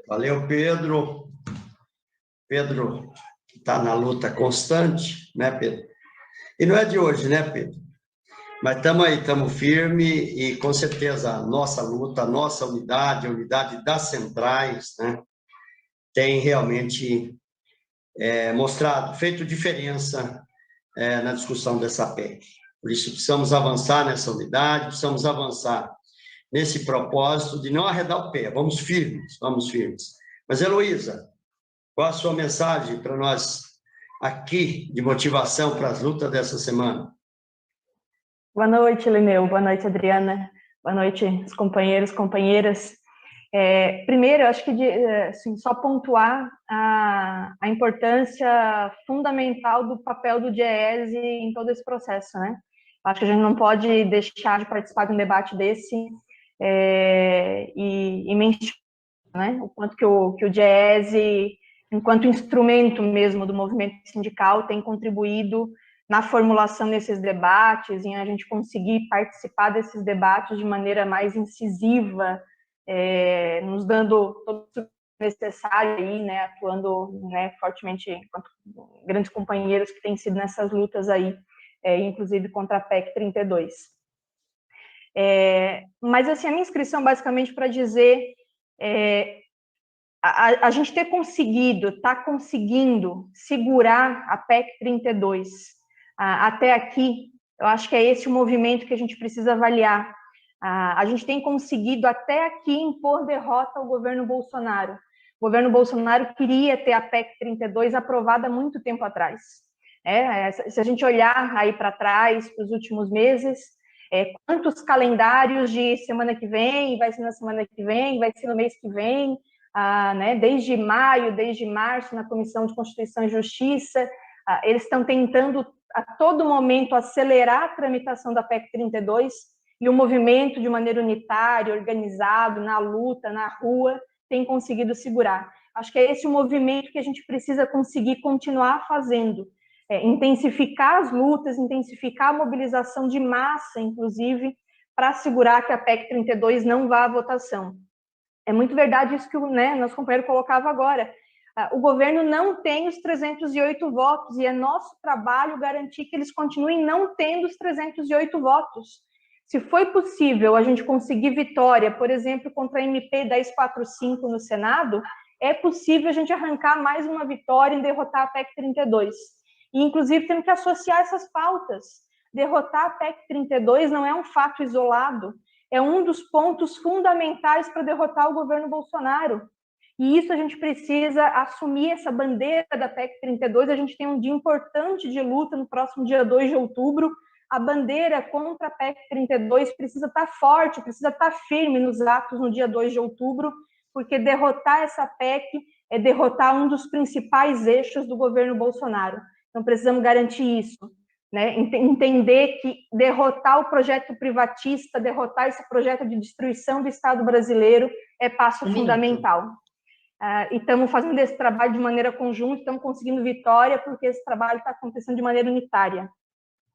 Valeu, Pedro. Pedro está na luta constante, né, Pedro? E não é de hoje, né, Pedro? Mas estamos aí, estamos firmes e, com certeza, a nossa luta, a nossa unidade, a unidade das centrais, né, tem realmente mostrado, feito diferença na discussão dessa PEC. Por isso, precisamos avançar nessa unidade, precisamos avançar nesse propósito de não arredar o pé. Vamos firmes, vamos firmes. Mas, Heloísa, qual a sua mensagem para nós aqui de motivação para as lutas dessa semana? Boa noite, Lineu. Boa noite, Adriana. Boa noite, os companheiros, companheiras. Primeiro, eu acho que assim, só pontuar a importância fundamental do papel do DIEESE em todo esse processo, né? Acho que a gente não pode deixar de participar de um debate desse e mencionar, né, o quanto que o DIEESE, enquanto instrumento mesmo do movimento sindical, tem contribuído na formulação desses debates, em a gente conseguir participar desses debates de maneira mais incisiva, nos dando todo o necessário aí, né, atuando, né, fortemente enquanto grandes companheiros que têm sido nessas lutas aí, inclusive contra a PEC 32. Mas, assim, a minha inscrição basicamente para dizer a gente ter conseguido, está conseguindo segurar a PEC 32 até aqui, eu acho que é esse o movimento que a gente precisa avaliar. A gente tem conseguido até aqui impor derrota ao governo Bolsonaro. O governo Bolsonaro queria ter a PEC 32 aprovada há muito tempo atrás. Se a gente olhar aí para trás, para os últimos meses, quantos calendários de semana que vem, vai ser na semana que vem, vai ser no mês que vem, né, desde maio, desde março, na Comissão de Constituição e Justiça, eles estão tentando a todo momento acelerar a tramitação da PEC 32, e o movimento, de maneira unitária, organizado, na luta, na rua, tem conseguido segurar. Acho que é esse o movimento que a gente precisa conseguir continuar fazendo, intensificar as lutas, intensificar a mobilização de massa, inclusive, para assegurar que a PEC 32 não vá à votação. É muito verdade isso que o nosso companheiro colocava agora. O governo não tem os 308 votos, e é nosso trabalho garantir que eles continuem não tendo os 308 votos. Se foi possível a gente conseguir vitória, por exemplo, contra a MP 1045 no Senado, é possível a gente arrancar mais uma vitória em derrotar a PEC 32. E, inclusive, temos que associar essas pautas. Derrotar a PEC 32 não é um fato isolado, é um dos pontos fundamentais para derrotar o governo Bolsonaro. E isso a gente precisa assumir, essa bandeira da PEC 32. A gente tem um dia importante de luta no próximo dia 2 de outubro. A bandeira contra a PEC 32 precisa estar forte, precisa estar firme nos atos no dia 2 de outubro, porque derrotar essa PEC é derrotar um dos principais eixos do governo Bolsonaro. Então, precisamos garantir isso, né? Entender que derrotar o projeto privatista, derrotar esse projeto de destruição do Estado brasileiro é passo fundamental. E estamos fazendo esse trabalho de maneira conjunta, estamos conseguindo vitória, porque esse trabalho está acontecendo de maneira unitária.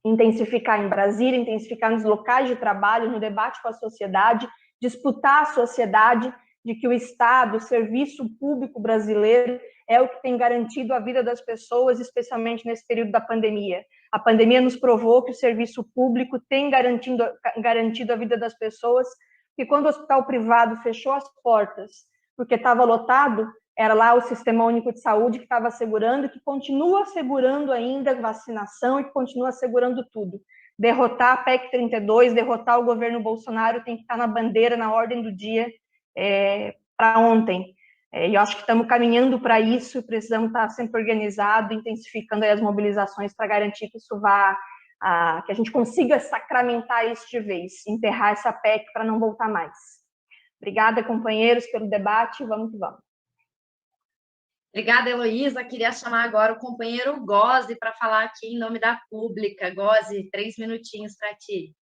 Intensificar em Brasília, intensificar nos locais de trabalho, no debate com a sociedade, disputar a sociedade de que o Estado, o serviço público brasileiro, é o que tem garantido a vida das pessoas, especialmente nesse período da pandemia. A pandemia nos provou que o serviço público tem garantido a vida das pessoas, que quando o hospital privado fechou as portas porque estava lotado, era lá o Sistema Único de Saúde que estava assegurando, que continua assegurando ainda a vacinação e que continua assegurando tudo. Derrotar a PEC 32, derrotar o governo Bolsonaro tem que estar na bandeira, na ordem do dia, para ontem. E eu acho que estamos caminhando para isso, precisamos estar sempre organizados, intensificando aí as mobilizações para garantir que isso vá, que a gente consiga sacramentar isso de vez, enterrar essa PEC para não voltar mais. Obrigada, companheiros, pelo debate, vamos que vamos. Obrigada, Heloísa. Queria chamar agora o companheiro Gozzi para falar aqui em nome da Pública. Gozzi, 3 minutinhos para ti.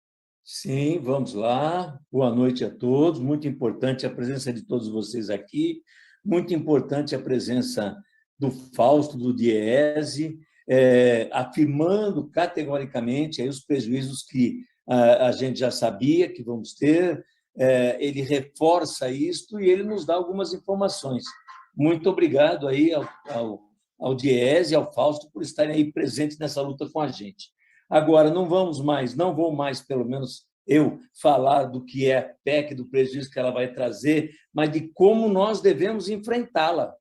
Sim, vamos lá. Boa noite a todos. Muito importante a presença de todos vocês aqui. Muito importante a presença do Fausto, do Diese, afirmando categoricamente aí os prejuízos que a gente já sabia que vamos ter. Ele reforça isto e ele nos dá algumas informações. Muito obrigado aí ao Diese e ao Fausto por estarem aí presentes nessa luta com a gente. Agora, não vou mais, pelo menos eu, falar do que é a PEC, do prejuízo que ela vai trazer, mas de como nós devemos enfrentá-la.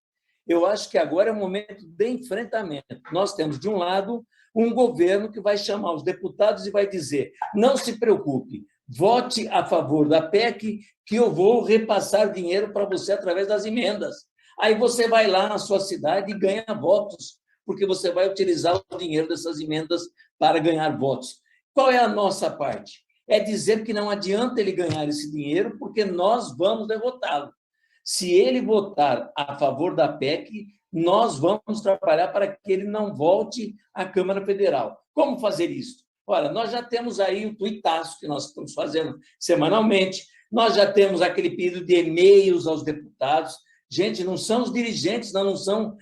Eu acho que agora é o momento de enfrentamento. Nós temos, de um lado, um governo que vai chamar os deputados e vai dizer: não se preocupe, vote a favor da PEC, que eu vou repassar dinheiro para você através das emendas. Aí você vai lá na sua cidade e ganha votos, porque você vai utilizar o dinheiro dessas emendas para ganhar votos. Qual é a nossa parte? É dizer que não adianta ele ganhar esse dinheiro, porque nós vamos derrotá-lo. Se ele votar a favor da PEC, nós vamos trabalhar para que ele não volte à Câmara Federal. Como fazer isso? Ora, nós já temos aí o tuitaço que nós estamos fazendo semanalmente, nós já temos aquele pedido de e-mails aos deputados. Gente, não são os dirigentes, não são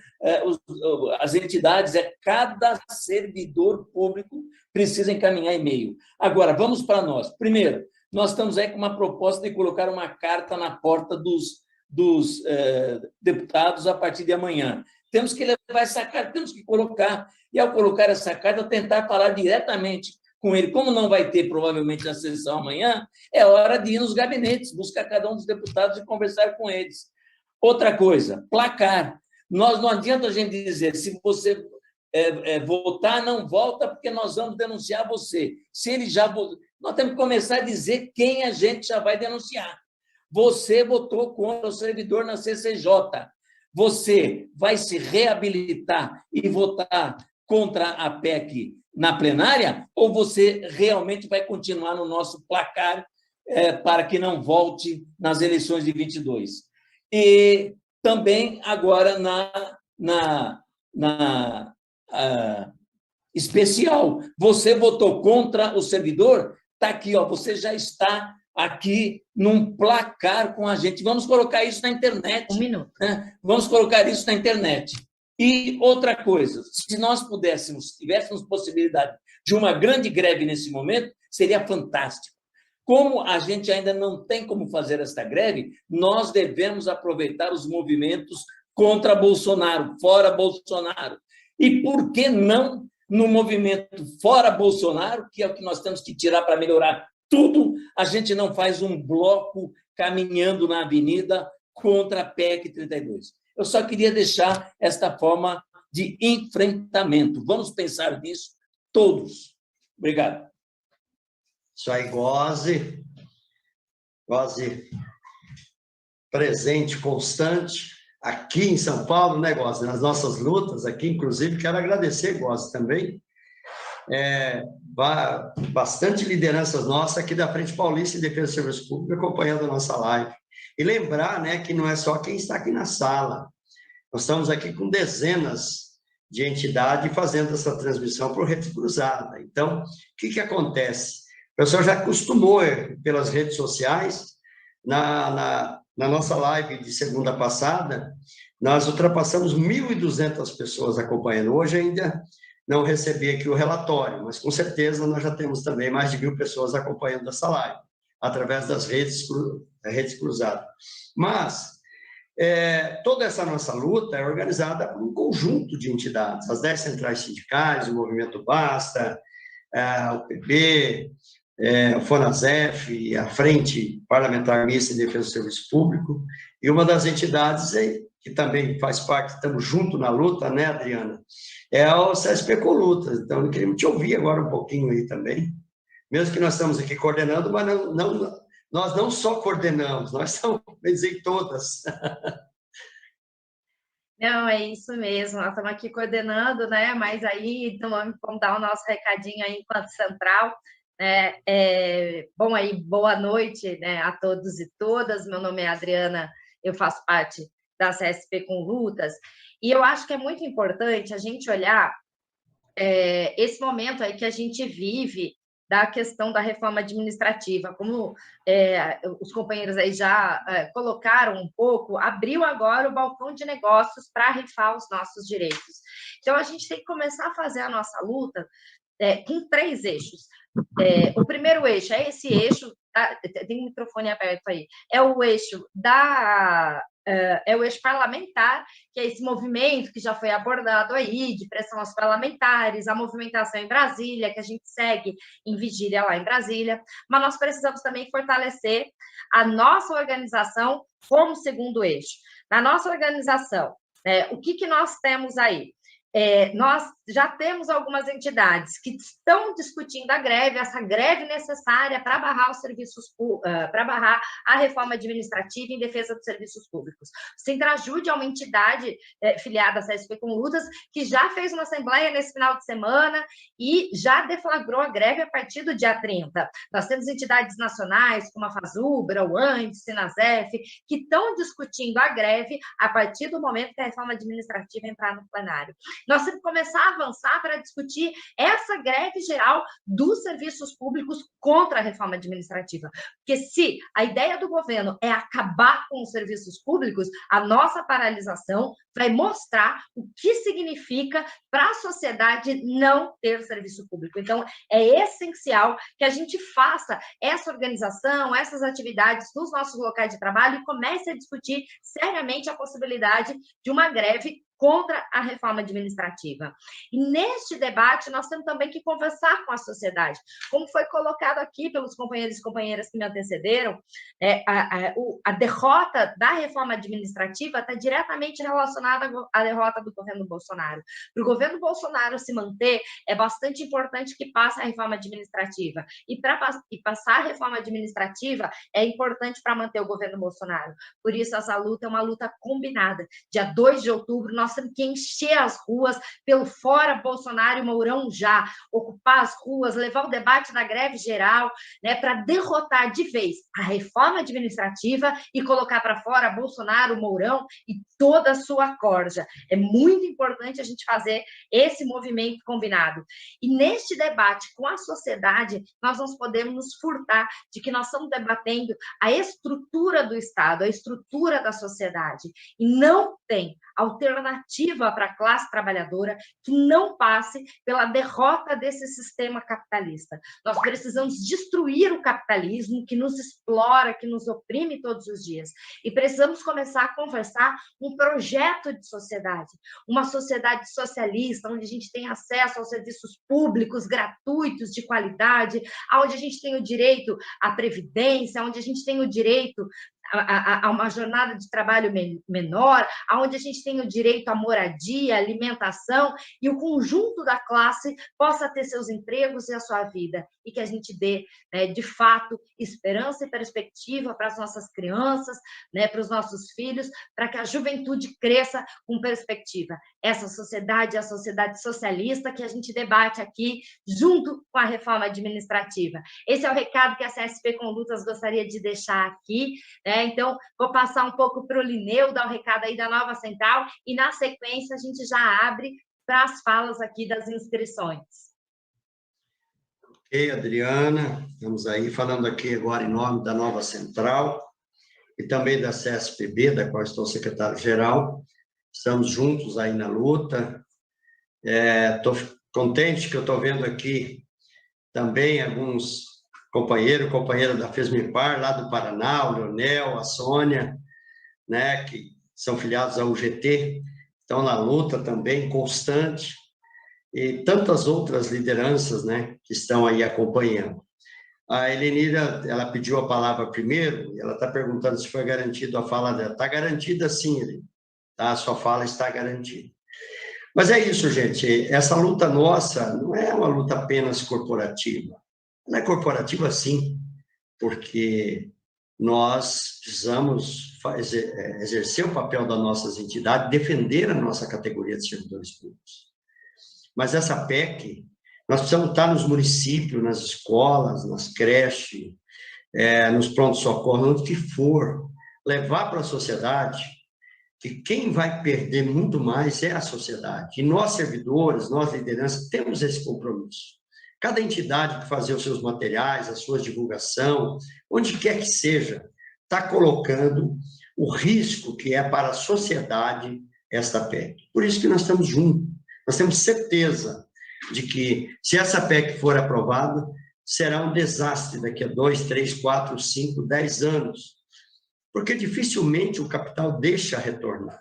as entidades, cada servidor público precisa encaminhar e-mail. Agora, vamos para nós. Primeiro, nós estamos aí com uma proposta de colocar uma carta na porta dos deputados a partir de amanhã. Temos que levar essa carta, temos que colocar, e ao colocar essa carta, tentar falar diretamente com ele. Como não vai ter, provavelmente, a sessão amanhã, é hora de ir nos gabinetes, buscar cada um dos deputados e conversar com eles. Outra coisa, placar. Não adianta a gente dizer, se você votar, não volta, porque nós vamos denunciar você. Se ele já votou, nós temos que começar a dizer quem a gente já vai denunciar. Você votou contra o servidor na CCJ. Você vai se reabilitar e votar contra a PEC na plenária, ou você realmente vai continuar no nosso placar para que não volte nas eleições de 22? E também agora na especial, você votou contra o servidor, está aqui, você já está aqui num placar com a gente. Vamos colocar isso na internet. Um minuto. Né? Vamos colocar isso na internet. E outra coisa, se nós tivéssemos possibilidade de uma grande greve nesse momento, seria fantástico. Como a gente ainda não tem como fazer esta greve, nós devemos aproveitar os movimentos contra Bolsonaro, fora Bolsonaro. E por que não, no movimento fora Bolsonaro, que é o que nós temos que tirar para melhorar tudo, a gente não faz um bloco caminhando na avenida contra a PEC 32. Eu só queria deixar esta forma de enfrentamento. Vamos pensar nisso todos. Obrigado. Isso aí, Gozzi, presente, constante, aqui em São Paulo, né, Gozzi? Nas nossas lutas aqui, inclusive, quero agradecer, Gozzi, também, bastante lideranças nossas aqui da Frente Paulista em Defesa do Serviço Público, acompanhando a nossa live. E lembrar, né, que não é só quem está aqui na sala, nós estamos aqui com dezenas de entidades fazendo essa transmissão por rede cruzada. Então, o que acontece? O pessoal já acostumou pelas redes sociais. Na nossa live de segunda passada, nós ultrapassamos 1.200 pessoas acompanhando. Hoje ainda não recebi aqui o relatório, mas com certeza nós já temos também mais de 1.000 pessoas acompanhando essa live, através das redes cruzadas. Mas toda essa nossa luta é organizada por um conjunto de entidades, as 10 centrais sindicais, o Movimento Basta, o PP, o FONASEF, a Frente Parlamentar Mista em Defesa do Serviço Público, e uma das entidades que também faz parte, estamos juntos na luta, né, Adriana? É o CESP Ecolutas. Então, eu queria te ouvir agora um pouquinho aí também, mesmo que nós estamos aqui coordenando, mas nós não só coordenamos, nós estamos, em todas. Não, é isso mesmo, nós estamos aqui coordenando, né? Mas aí, então, vamos dar o nosso recadinho aí enquanto central. Bom, aí, boa noite, né, a todos e todas. Meu nome é Adriana, eu faço parte da CSP com Lutas, e eu acho que é muito importante a gente olhar esse momento aí que a gente vive da questão da reforma administrativa, como os companheiros aí já colocaram um pouco, abriu agora o balcão de negócios para rifar os nossos direitos. Então, a gente tem que começar a fazer a nossa luta com 3 eixos. O primeiro eixo é esse eixo, tem um microfone aberto aí, é o eixo parlamentar, que é esse movimento que já foi abordado aí, de pressão aos parlamentares, a movimentação em Brasília, que a gente segue em vigília lá em Brasília, mas nós precisamos também fortalecer a nossa organização como segundo eixo. Na nossa organização, o que nós temos aí? Nós já temos algumas entidades que estão discutindo a greve, essa greve necessária para barrar os serviços, para barrar a reforma administrativa em defesa dos serviços públicos. O Sintrajude é uma entidade filiada à CSP com Lutas, que já fez uma assembleia nesse final de semana e já deflagrou a greve a partir do dia 30. Nós temos entidades nacionais, como a FASUBRA, o ANDE, Sinasef, que estão discutindo a greve a partir do momento que a reforma administrativa entrar no plenário. Nós temos que começar a avançar para discutir essa greve geral dos serviços públicos contra a reforma administrativa. Porque se a ideia do governo é acabar com os serviços públicos, a nossa paralisação vai mostrar o que significa para a sociedade não ter serviço público. Então, é essencial que a gente faça essa organização, essas atividades nos nossos locais de trabalho e comece a discutir seriamente a possibilidade de uma greve contra a reforma administrativa. E neste debate, nós temos também que conversar com a sociedade. Como foi colocado aqui pelos companheiros e companheiras que me antecederam, a derrota da reforma administrativa está diretamente relacionada à derrota do governo Bolsonaro. Para o governo Bolsonaro se manter, é bastante importante que passe a reforma administrativa. E para passar a reforma administrativa, é importante para manter o governo Bolsonaro. Por isso, essa luta é uma luta combinada. Dia 2 de outubro, nós temos que encher as ruas pelo fora Bolsonaro e Mourão já, ocupar as ruas, levar o debate da greve geral, para derrotar de vez a reforma administrativa e colocar para fora Bolsonaro, Mourão e toda a sua corja. É muito importante a gente fazer esse movimento combinado. E neste debate com a sociedade, nós não podemos nos furtar de que nós estamos debatendo a estrutura do Estado, a estrutura da sociedade. E não tem alternativa para a classe trabalhadora que não passe pela derrota desse sistema capitalista. Nós precisamos destruir o capitalismo que nos explora, que nos oprime todos os dias. E precisamos começar a conversar um projeto de sociedade, uma sociedade socialista, onde a gente tem acesso aos serviços públicos gratuitos, de qualidade, onde a gente tem o direito à previdência, onde a gente tem o direito a uma jornada de trabalho menor, onde a gente tem o direito à moradia, alimentação, e o conjunto da classe possa ter seus empregos e a sua vida, e que a gente dê, de fato, esperança e perspectiva para as nossas crianças, para os nossos filhos, para que a juventude cresça com perspectiva. Essa sociedade é a sociedade socialista que a gente debate aqui, junto com a reforma administrativa. Esse é o recado que a CSP com Lutas gostaria de deixar aqui, Então, vou passar um pouco para o Lineu, dar o recado aí da nova central, e na sequência a gente já abre para as falas aqui das inscrições. Ok, Adriana, estamos aí falando aqui agora em nome da nova central e também da CSPB, da qual estou secretário-geral. Estamos juntos aí na luta. Estou contente que eu estou vendo aqui também alguns companheira da FESMIPAR, lá do Paraná, o Leonel, a Sônia, que são filiados à UGT, estão na luta também, constante, e tantas outras lideranças, que estão aí acompanhando. A Helenira, ela pediu a palavra primeiro, e ela está perguntando se foi garantido a fala dela. Está garantida sim, Helenira. A sua fala está garantida. Mas é isso, gente, essa luta nossa não é uma luta apenas corporativa. Ela é corporativa, sim, porque nós precisamos exercer o papel das nossas entidades, defender a nossa categoria de servidores públicos. Mas essa PEC, nós precisamos estar nos municípios, nas escolas, nas creches, nos prontos-socorros, onde for, levar para a sociedade que quem vai perder muito mais é a sociedade. E nós, servidores, nós, lideranças, temos esse compromisso. Cada entidade que fazer os seus materiais, a sua divulgação, onde quer que seja, está colocando o risco que é para a sociedade esta PEC. Por isso que nós estamos juntos. Nós temos certeza de que, se essa PEC for aprovada, será um desastre daqui a 2, 3, 4, 5, 10 anos, porque dificilmente o capital deixa retornar.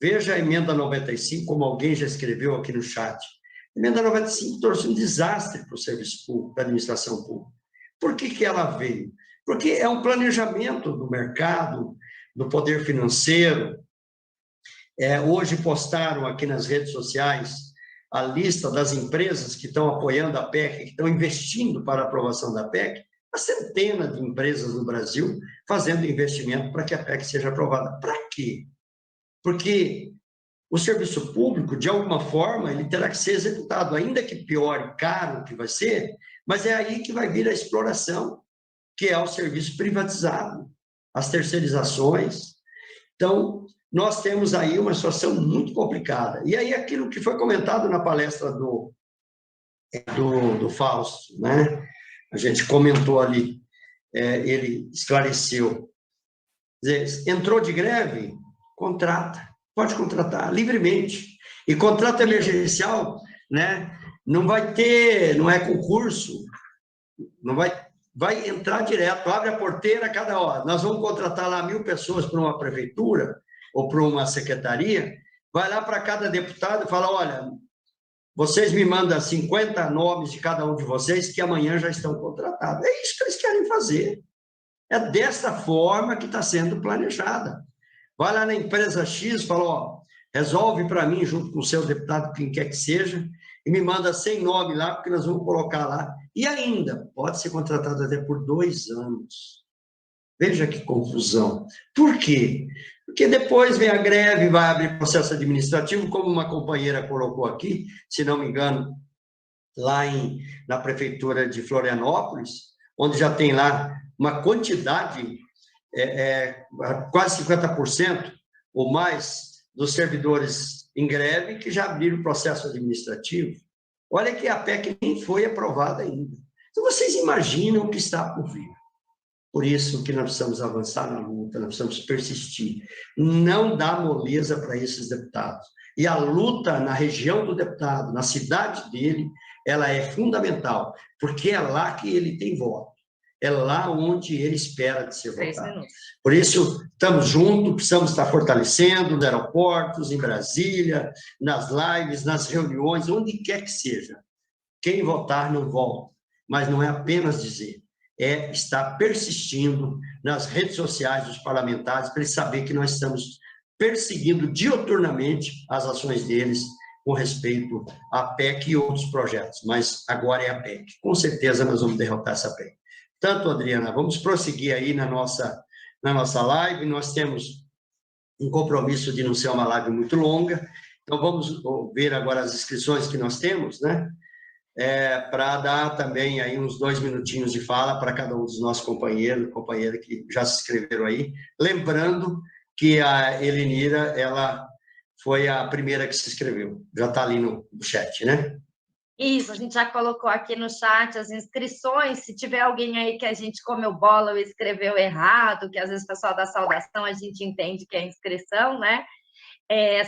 Veja a emenda 95, como alguém já escreveu aqui no chat. A emenda 95 trouxe um desastre para o serviço público, para a administração pública. Por que ela veio? Porque é um planejamento do mercado, do poder financeiro. Hoje postaram aqui nas redes sociais a lista das empresas que estão apoiando a PEC, que estão investindo para a aprovação da PEC, uma centena de empresas no Brasil fazendo investimento para que a PEC seja aprovada. Para quê? Porque o serviço público, de alguma forma, ele terá que ser executado, ainda que pior e caro que vai ser, mas é aí que vai vir a exploração, que é o serviço privatizado, as terceirizações. Então, nós temos aí uma situação muito complicada. E aí, aquilo que foi comentado na palestra do Fausto, né? A gente comentou ali, ele esclareceu. Entrou de greve, contrata, pode contratar livremente. E contrato emergencial, né? Não vai ter, não é concurso, não vai entrar direto, abre a porteira a cada hora. Nós vamos contratar lá 1.000 pessoas para uma prefeitura ou para uma secretaria, vai lá para cada deputado e fala, olha, vocês me mandam 50 nomes de cada um de vocês que amanhã já estão contratados. É isso que eles querem fazer. É desta forma que está sendo planejada. Vai lá na empresa X e fala, ó, resolve para mim, junto com o seu deputado, quem quer que seja, e me manda 100 nomes lá, porque nós vamos colocar lá. E ainda, pode ser contratado até por 2 anos. Veja que confusão. Por quê? Porque depois vem a greve, vai abrir processo administrativo, como uma companheira colocou aqui, se não me engano, lá na prefeitura de Florianópolis, onde já tem lá uma quantidade, quase 50% ou mais dos servidores em greve que já abriram processo administrativo. Olha que a PEC nem foi aprovada ainda. Então, vocês imaginam o que está por vir. Por isso que nós precisamos avançar na luta, nós precisamos persistir. Não dá moleza para esses deputados. E a luta na região do deputado, na cidade dele, ela é fundamental, porque é lá que ele tem voto. É lá onde ele espera de ser votado. Por isso, estamos juntos, precisamos estar fortalecendo nos aeroportos, em Brasília, nas lives, nas reuniões, onde quer que seja. Quem votar não volta, mas não é apenas dizer, é estar persistindo nas redes sociais dos parlamentares para eles saberem que nós estamos perseguindo diuturnamente as ações deles com respeito à PEC e outros projetos, mas agora é a PEC. Com certeza nós vamos derrotar essa PEC. Portanto, Adriana, vamos prosseguir aí na nossa live. Nós temos um compromisso de não ser uma live muito longa, então vamos ver agora as inscrições que nós temos, né? Para dar também aí uns 2 minutinhos de fala para cada um dos nossos companheiras que já se inscreveram aí. Lembrando que a Helenira, ela foi a primeira que se inscreveu, já está ali no chat, né? Isso, a gente já colocou aqui no chat as inscrições. Se tiver alguém aí que a gente comeu bola ou escreveu errado, que às vezes o pessoal da saudação a gente entende que é inscrição, né?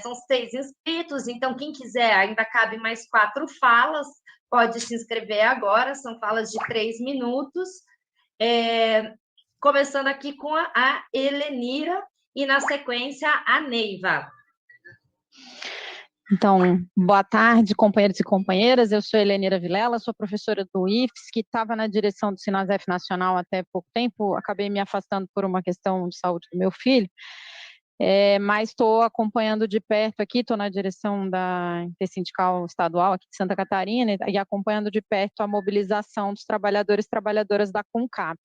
São 6 inscritos, então quem quiser, ainda cabe mais 4 falas, pode se inscrever agora, são falas de 3 minutos. Começando aqui com a Helenira e, na sequência, a Neiva. Então, boa tarde, companheiros e companheiras. Eu sou Helenira Vilela, sou professora do IFES, que estava na direção do Sinasef Nacional até pouco tempo. Acabei me afastando por uma questão de saúde do meu filho, mas estou acompanhando de perto aqui, estou na direção da Intersindical Estadual aqui de Santa Catarina e acompanhando de perto a mobilização dos trabalhadores e trabalhadoras da CONCAP.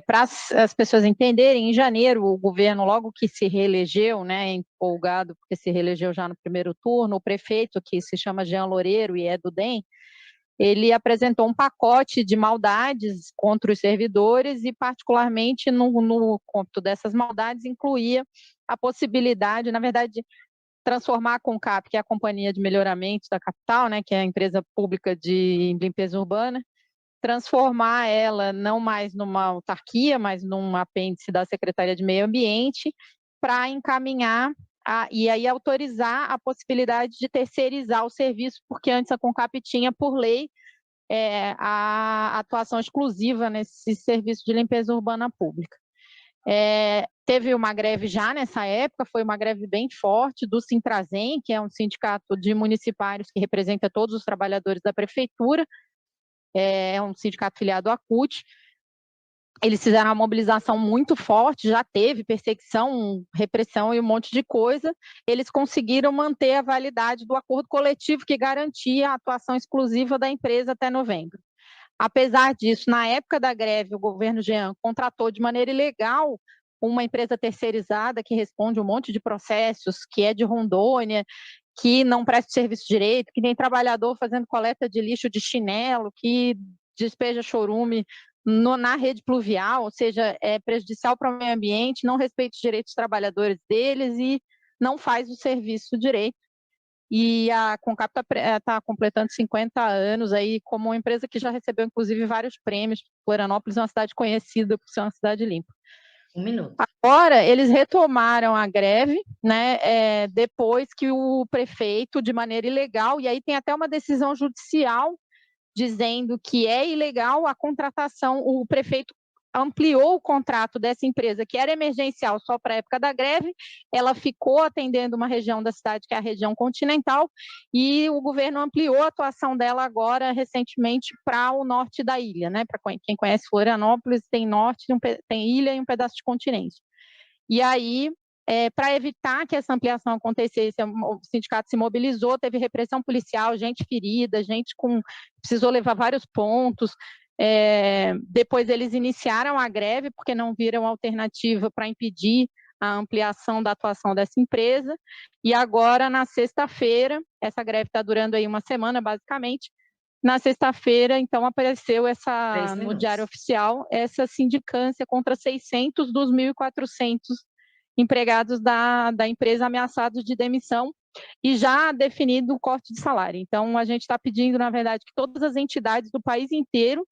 Para as pessoas entenderem, em janeiro, o governo, logo que se reelegeu, né, empolgado, porque se reelegeu já no primeiro turno, o prefeito, que se chama Jean Loureiro e é do DEM, ele apresentou um pacote de maldades contra os servidores e, particularmente, no cômputo dessas maldades, incluía a possibilidade, na verdade, transformar a CONCAP, que é a Companhia de Melhoramento da Capital, né, que é a empresa pública de limpeza urbana, transformar ela não mais numa autarquia, mas num apêndice da Secretaria de Meio Ambiente, para encaminhar e aí autorizar a possibilidade de terceirizar o serviço, porque antes a CONCAP tinha, por lei, a atuação exclusiva nesse serviço de limpeza urbana pública. Teve uma greve já nessa época, foi uma greve bem forte do Sintrazem, que é um sindicato de municipários que representa todos os trabalhadores da prefeitura, é um sindicato filiado à CUT. Eles fizeram uma mobilização muito forte, já teve perseguição, repressão e um monte de coisa. Eles conseguiram manter a validade do acordo coletivo que garantia a atuação exclusiva da empresa até novembro. Apesar disso, na época da greve, o governo Jean contratou de maneira ilegal uma empresa terceirizada que responde um monte de processos, que é de Rondônia, que não presta serviço direito, que tem trabalhador fazendo coleta de lixo de chinelo, que despeja chorume na rede pluvial, ou seja, é prejudicial para o meio ambiente, não respeita os direitos dos trabalhadores deles e não faz o serviço direito. E a CONCAP está completando 50 anos aí como uma empresa que já recebeu, inclusive, vários prêmios. Florianópolis é uma cidade conhecida por ser uma cidade limpa. Um minuto. Agora, eles retomaram a greve, né, depois que o prefeito, de maneira ilegal, e aí tem até uma decisão judicial dizendo que é ilegal a contratação, o prefeito ampliou o contrato dessa empresa, que era emergencial só para a época da greve, ela ficou atendendo uma região da cidade, que é a região continental, e o governo ampliou a atuação dela agora, recentemente, para o norte da ilha, né? Para quem conhece Florianópolis, tem norte, tem ilha e um pedaço de continente. E aí, para evitar que essa ampliação acontecesse, o sindicato se mobilizou, teve repressão policial, gente ferida, precisou levar vários pontos. Depois eles iniciaram a greve, porque não viram alternativa para impedir a ampliação da atuação dessa empresa, e agora, na sexta-feira, essa greve está durando aí uma semana, basicamente, na sexta-feira, então, apareceu no Diário Oficial, essa sindicância contra 600 dos 1.400 empregados da empresa ameaçados de demissão, e já definido o corte de salário. Então, a gente está pedindo, na verdade, que todas as entidades do país inteiro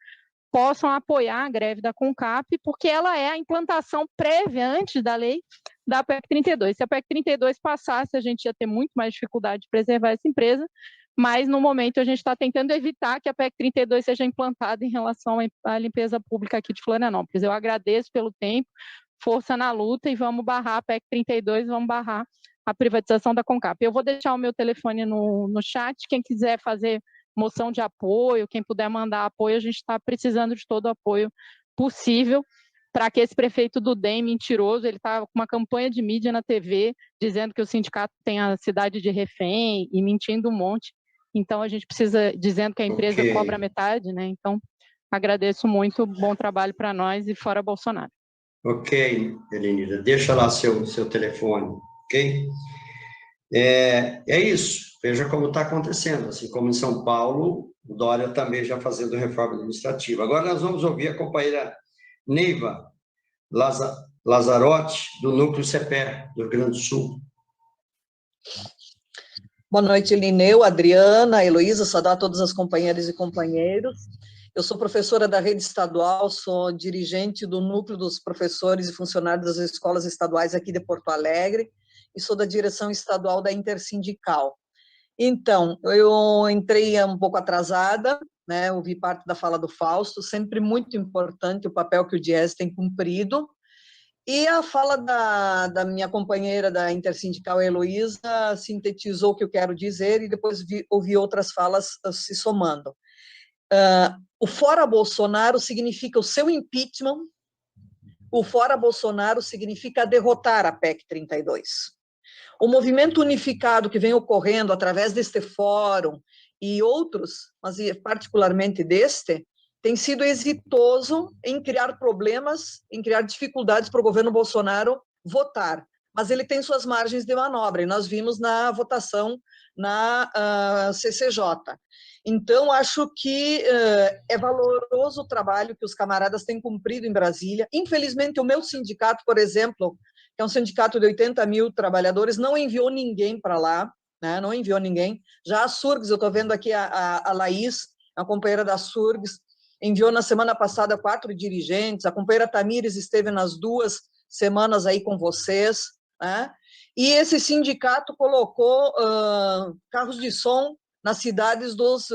possam apoiar a greve da CONCAP, porque ela é a implantação prévia, antes da lei, da PEC 32. Se a PEC 32 passasse, a gente ia ter muito mais dificuldade de preservar essa empresa, mas, no momento, a gente está tentando evitar que a PEC 32 seja implantada em relação à limpeza pública aqui de Florianópolis. Eu agradeço pelo tempo, força na luta, e vamos barrar a PEC 32, vamos barrar a privatização da CONCAP. Eu vou deixar o meu telefone no chat, quem quiser fazer moção de apoio, quem puder mandar apoio, a gente está precisando de todo o apoio possível para que esse prefeito do DEM mentiroso, ele está com uma campanha de mídia na TV, dizendo que o sindicato tem a cidade de refém e mentindo um monte. Então, a gente precisa, dizendo que a empresa cobra metade, né? Então, agradeço muito, bom trabalho para nós e fora Bolsonaro. Ok, Elenida, deixa lá seu telefone, ok? É isso, veja como está acontecendo, assim como em São Paulo, o Dória também já fazendo reforma administrativa. Agora nós vamos ouvir a companheira Neiva Lazarotti, do Núcleo CEPER, do Rio Grande do Sul. Boa noite, Lineu, Adriana, Heloísa, saudar todas as companheiras e companheiros. Eu sou professora da rede estadual, sou dirigente do Núcleo dos Professores e Funcionários das Escolas Estaduais aqui de Porto Alegre, e sou da direção estadual da Intersindical. Então, eu entrei um pouco atrasada, né, ouvi parte da fala do Fausto, sempre muito importante o papel que o DIEESE tem cumprido, e a fala da minha companheira da Intersindical, Heloísa, sintetizou o que eu quero dizer, e depois ouvi outras falas se somando. O fora Bolsonaro significa o seu impeachment, o fora Bolsonaro significa derrotar a PEC 32. O movimento unificado que vem ocorrendo através deste fórum e outros, mas particularmente deste, tem sido exitoso em criar problemas, em criar dificuldades para o governo Bolsonaro votar, mas ele tem suas margens de manobra, e nós vimos na votação na CCJ. Então, acho que é valoroso o trabalho que os camaradas têm cumprido em Brasília. Infelizmente, o meu sindicato, por exemplo, que que é um sindicato de 80 mil trabalhadores, não enviou ninguém para lá, né? Não enviou ninguém. Já a Surgs, eu estou vendo aqui a Laís, a companheira da Surgs, enviou na semana passada 4 dirigentes, a companheira Tamires esteve nas 2 semanas aí com vocês, né? E esse sindicato colocou carros de som nas cidades dos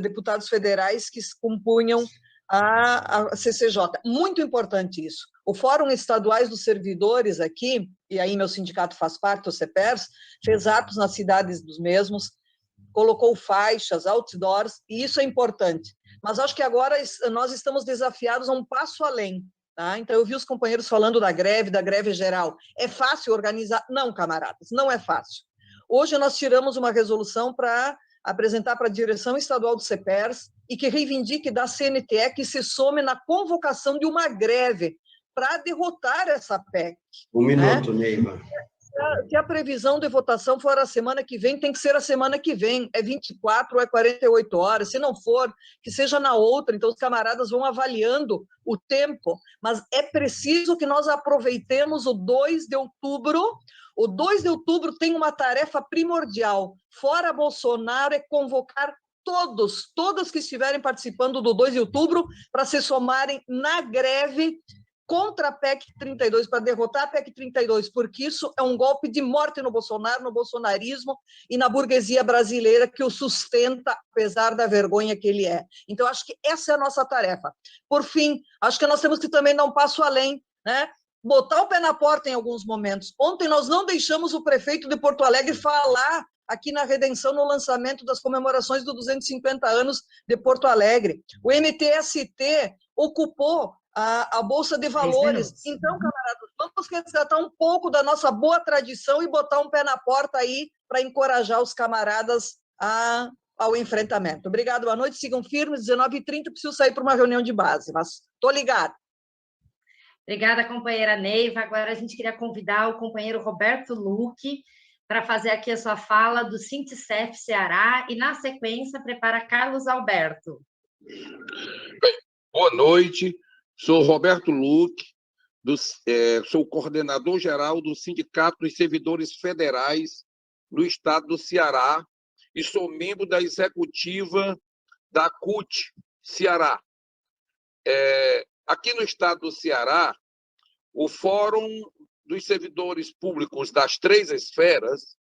deputados federais que compunham a CCJ. Muito importante isso. O Fórum Estaduais dos Servidores aqui, e aí meu sindicato faz parte, o CEPERS, fez atos nas cidades dos mesmos, colocou faixas, outdoors, e isso é importante. Mas acho que agora nós estamos desafiados a um passo além. Tá? Então, eu vi os companheiros falando da greve geral. É fácil organizar? Não, camaradas, não é fácil. Hoje nós tiramos uma resolução para apresentar para a direção estadual do CEPERS e que reivindique da CNTE que se some na convocação de uma greve para derrotar essa PEC. Um minuto, Neiva. Se a previsão de votação for a semana que vem, tem que ser a semana que vem. É 24 ou é 48 horas. Se não for, que seja na outra. Então, os camaradas vão avaliando o tempo. Mas é preciso que nós aproveitemos o 2 de outubro. O 2 de outubro tem uma tarefa primordial. Fora Bolsonaro, é convocar todos que estiverem participando do 2 de outubro para se somarem na greve contra a PEC 32, para derrotar a PEC 32, porque isso é um golpe de morte no Bolsonaro, no bolsonarismo e na burguesia brasileira que o sustenta, apesar da vergonha que ele é. Então, acho que essa é a nossa tarefa. Por fim, acho que nós temos que também dar um passo além, né? Botar o pé na porta em alguns momentos. Ontem nós não deixamos o prefeito de Porto Alegre falar aqui na Redenção no lançamento das comemorações dos 250 anos de Porto Alegre. O MTST ocupou a Bolsa de Valores. Então, camaradas, vamos resgatar um pouco da nossa boa tradição e botar um pé na porta aí para encorajar os camaradas ao enfrentamento. Obrigado, boa noite, sigam firmes, 19h30, preciso sair para uma reunião de base, mas estou ligado. Obrigada, companheira Neiva. Agora a gente queria convidar o companheiro Roberto Luque para fazer aqui a sua fala do Sintcef Ceará e, na sequência, prepara Carlos Alberto. Bem, boa noite. Sou Roberto Luque, sou coordenador-geral do Sindicato dos Servidores Federais do Estado do Ceará e sou membro da executiva da CUT Ceará. Aqui no Estado do Ceará, o Fórum dos Servidores Públicos das 3 esferas,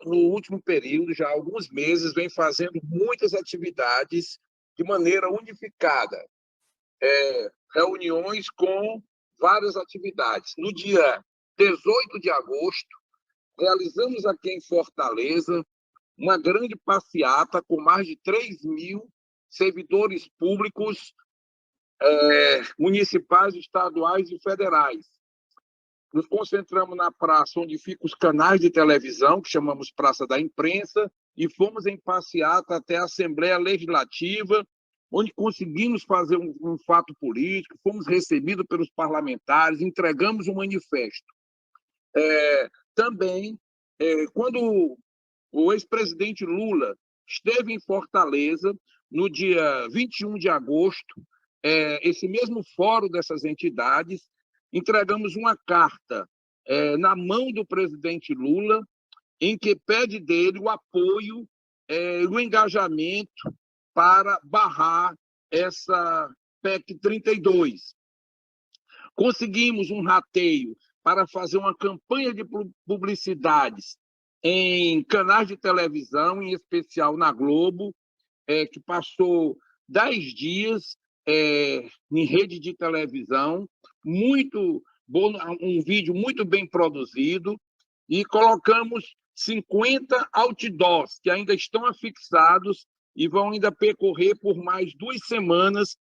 no último período, já há alguns meses, vem fazendo muitas atividades de maneira unificada. Reuniões com várias atividades. No dia 18 de agosto, realizamos aqui em Fortaleza uma grande passeata com mais de 3.000 servidores públicos municipais, estaduais e federais. Nos concentramos na praça onde ficam os canais de televisão, que chamamos Praça da Imprensa, e fomos em passeata até a Assembleia Legislativa, onde conseguimos fazer um fato político, fomos recebidos pelos parlamentares, entregamos um manifesto. Também, quando o ex-presidente Lula esteve em Fortaleza, no dia 21 de agosto, esse mesmo fórum dessas entidades, entregamos uma carta na mão do presidente Lula, em que pede dele o apoio e o engajamento para barrar essa PEC 32. Conseguimos um rateio para fazer uma campanha de publicidades em canais de televisão, em especial na Globo, que passou 10 dias em rede de televisão, muito bom, um vídeo muito bem produzido, e colocamos 50 outdoors, que ainda estão afixados e vão ainda percorrer por mais 2 semanas,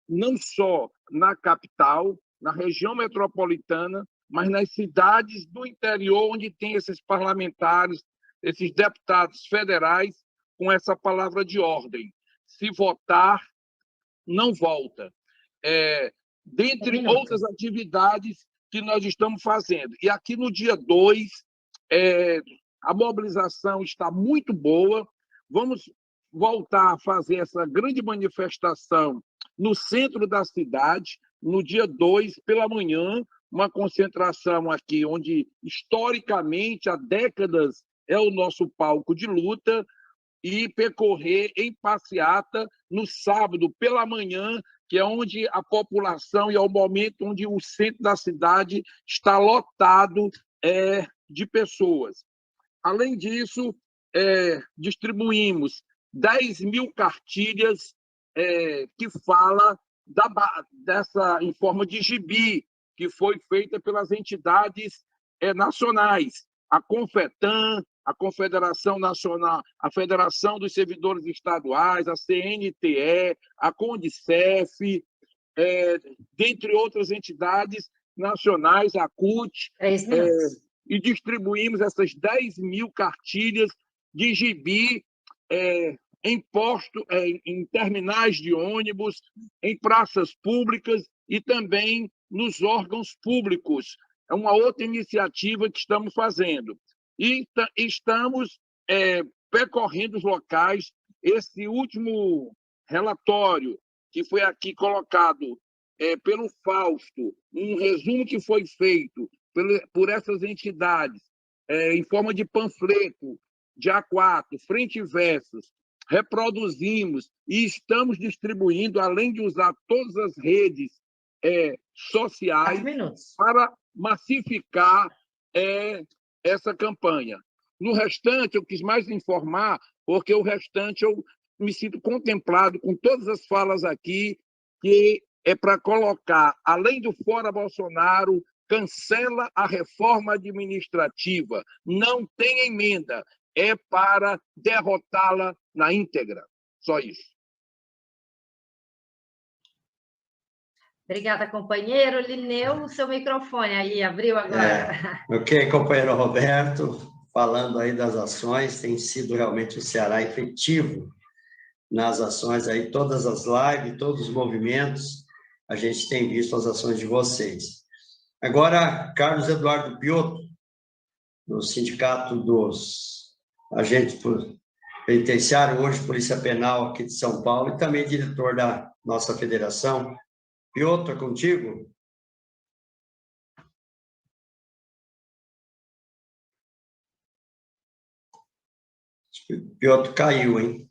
não só na capital, na região metropolitana, mas nas cidades do interior, onde tem esses parlamentares, esses deputados federais, com essa palavra de ordem: se votar, não volta. Dentre outras atividades que nós estamos fazendo. E aqui no dia 2, a mobilização está muito boa. Vamos voltar a fazer essa grande manifestação no centro da cidade, no dia 2, pela manhã, uma concentração aqui onde, historicamente, há décadas, é o nosso palco de luta, e percorrer em passeata no sábado pela manhã, que é onde a população e é o momento onde o centro da cidade está lotado de pessoas. Além disso, distribuímos 10 mil cartilhas que fala em forma de gibi, que foi feita pelas entidades nacionais, a Confetam, a Confederação Nacional, a Federação dos Servidores Estaduais, a CNTE, a Condicef, dentre outras entidades nacionais, a CUT, e distribuímos essas 10 mil cartilhas de gibi em terminais de ônibus, em praças públicas e também nos órgãos públicos. É uma outra iniciativa que estamos fazendo. E estamos percorrendo os locais. Esse último relatório, que foi aqui colocado pelo Fausto, um resumo que foi feito por essas entidades, em forma de panfleto, de A4, frente e versos, reproduzimos e estamos distribuindo, além de usar todas as redes sociais, para massificar essa campanha. No restante, eu quis mais informar, porque o restante eu me sinto contemplado com todas as falas aqui, que é para colocar, além do Fora Bolsonaro, cancela a reforma administrativa, não tem emenda, é para derrotá-la na íntegra. Só isso. Obrigada, companheiro. Lineu, o seu microfone aí abriu agora. Ok, companheiro Roberto, falando aí das ações, tem sido realmente o Ceará efetivo nas ações aí, todas as lives, todos os movimentos, a gente tem visto as ações de vocês. Agora, Carlos Eduardo Piotto, do Sindicato dos Agentes Penitenciários, hoje Polícia Penal aqui de São Paulo, e também diretor da nossa federação. Piotto, é contigo? Piotto caiu, hein?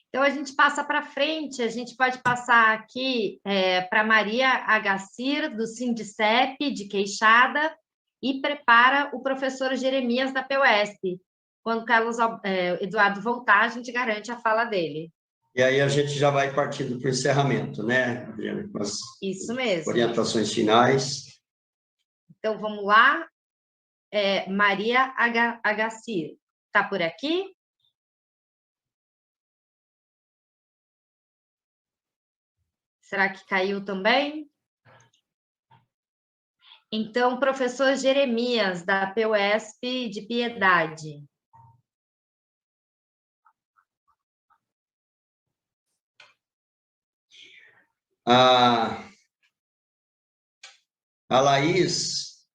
Então, a gente passa para frente, a gente pode passar aqui para Maria Agacir, do Sindicep, de Queixada, e prepara o professor Jeremias, da PUESP. Quando o Carlos Eduardo voltar, a gente garante a fala dele. E aí a gente já vai partindo para o encerramento, né, Adriana? Com as Isso mesmo. Orientações finais. Então, vamos lá. Maria Agacir, está por aqui? Será que caiu também? Então, professor Jeremias, da PUESP de Piedade. A Laís...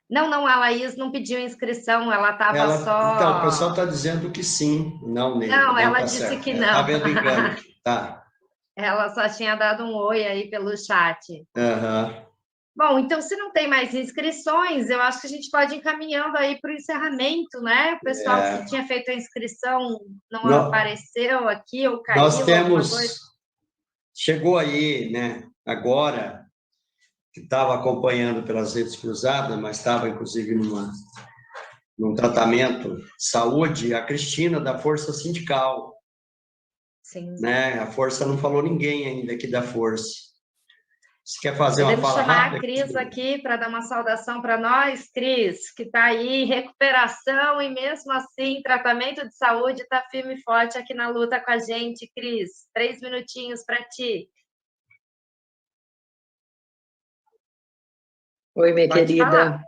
Não, a Laís não pediu inscrição, ela estava só... Então, o pessoal está dizendo que sim, não nele. Não, ela tá disse certo. que não. Está vendo engano aqui, tá. Ela só tinha dado um oi aí pelo chat. Uhum. Bom, então, se não tem mais inscrições, eu acho que a gente pode ir encaminhando aí para o encerramento, né? O pessoal que tinha feito a inscrição não apareceu aqui ou caiu. Nós temos... Chegou aí, né, agora, que estava acompanhando pelas redes cruzadas, mas estava, inclusive, num tratamento de saúde, a Cristina, da Força Sindical. Sim. Né? A Força não falou ninguém ainda aqui da Força. Você quer fazer uma fala rápida? Podemos chamar a Cris aqui para dar uma saudação para nós, Cris, que está aí em recuperação e mesmo assim, tratamento de saúde, está firme e forte aqui na luta com a gente, Cris. 3 minutinhos para ti. Oi, minha Pode querida. falar.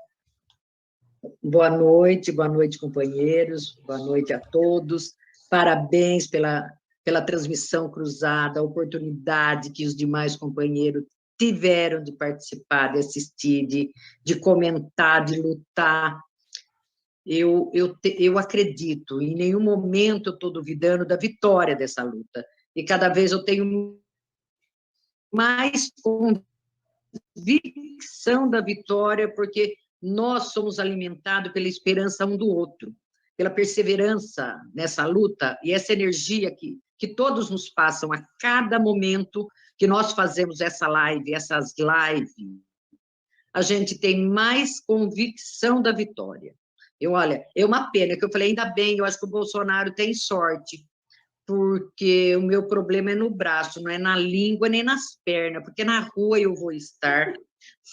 Boa noite, companheiros. Boa noite a todos. Parabéns pela transmissão cruzada, a oportunidade que os demais companheiros tiveram de participar, de assistir, de comentar, de lutar. Eu acredito, em nenhum momento eu estou duvidando da vitória dessa luta. E cada vez eu tenho mais convicção da vitória, porque nós somos alimentados pela esperança um do outro, pela perseverança nessa luta e essa energia que todos nos passam a cada momento que nós fazemos essas lives, a gente tem mais convicção da vitória. Olha, é uma pena que eu falei, ainda bem, eu acho que o Bolsonaro tem sorte, porque o meu problema é no braço, não é na língua nem nas pernas, porque na rua eu vou estar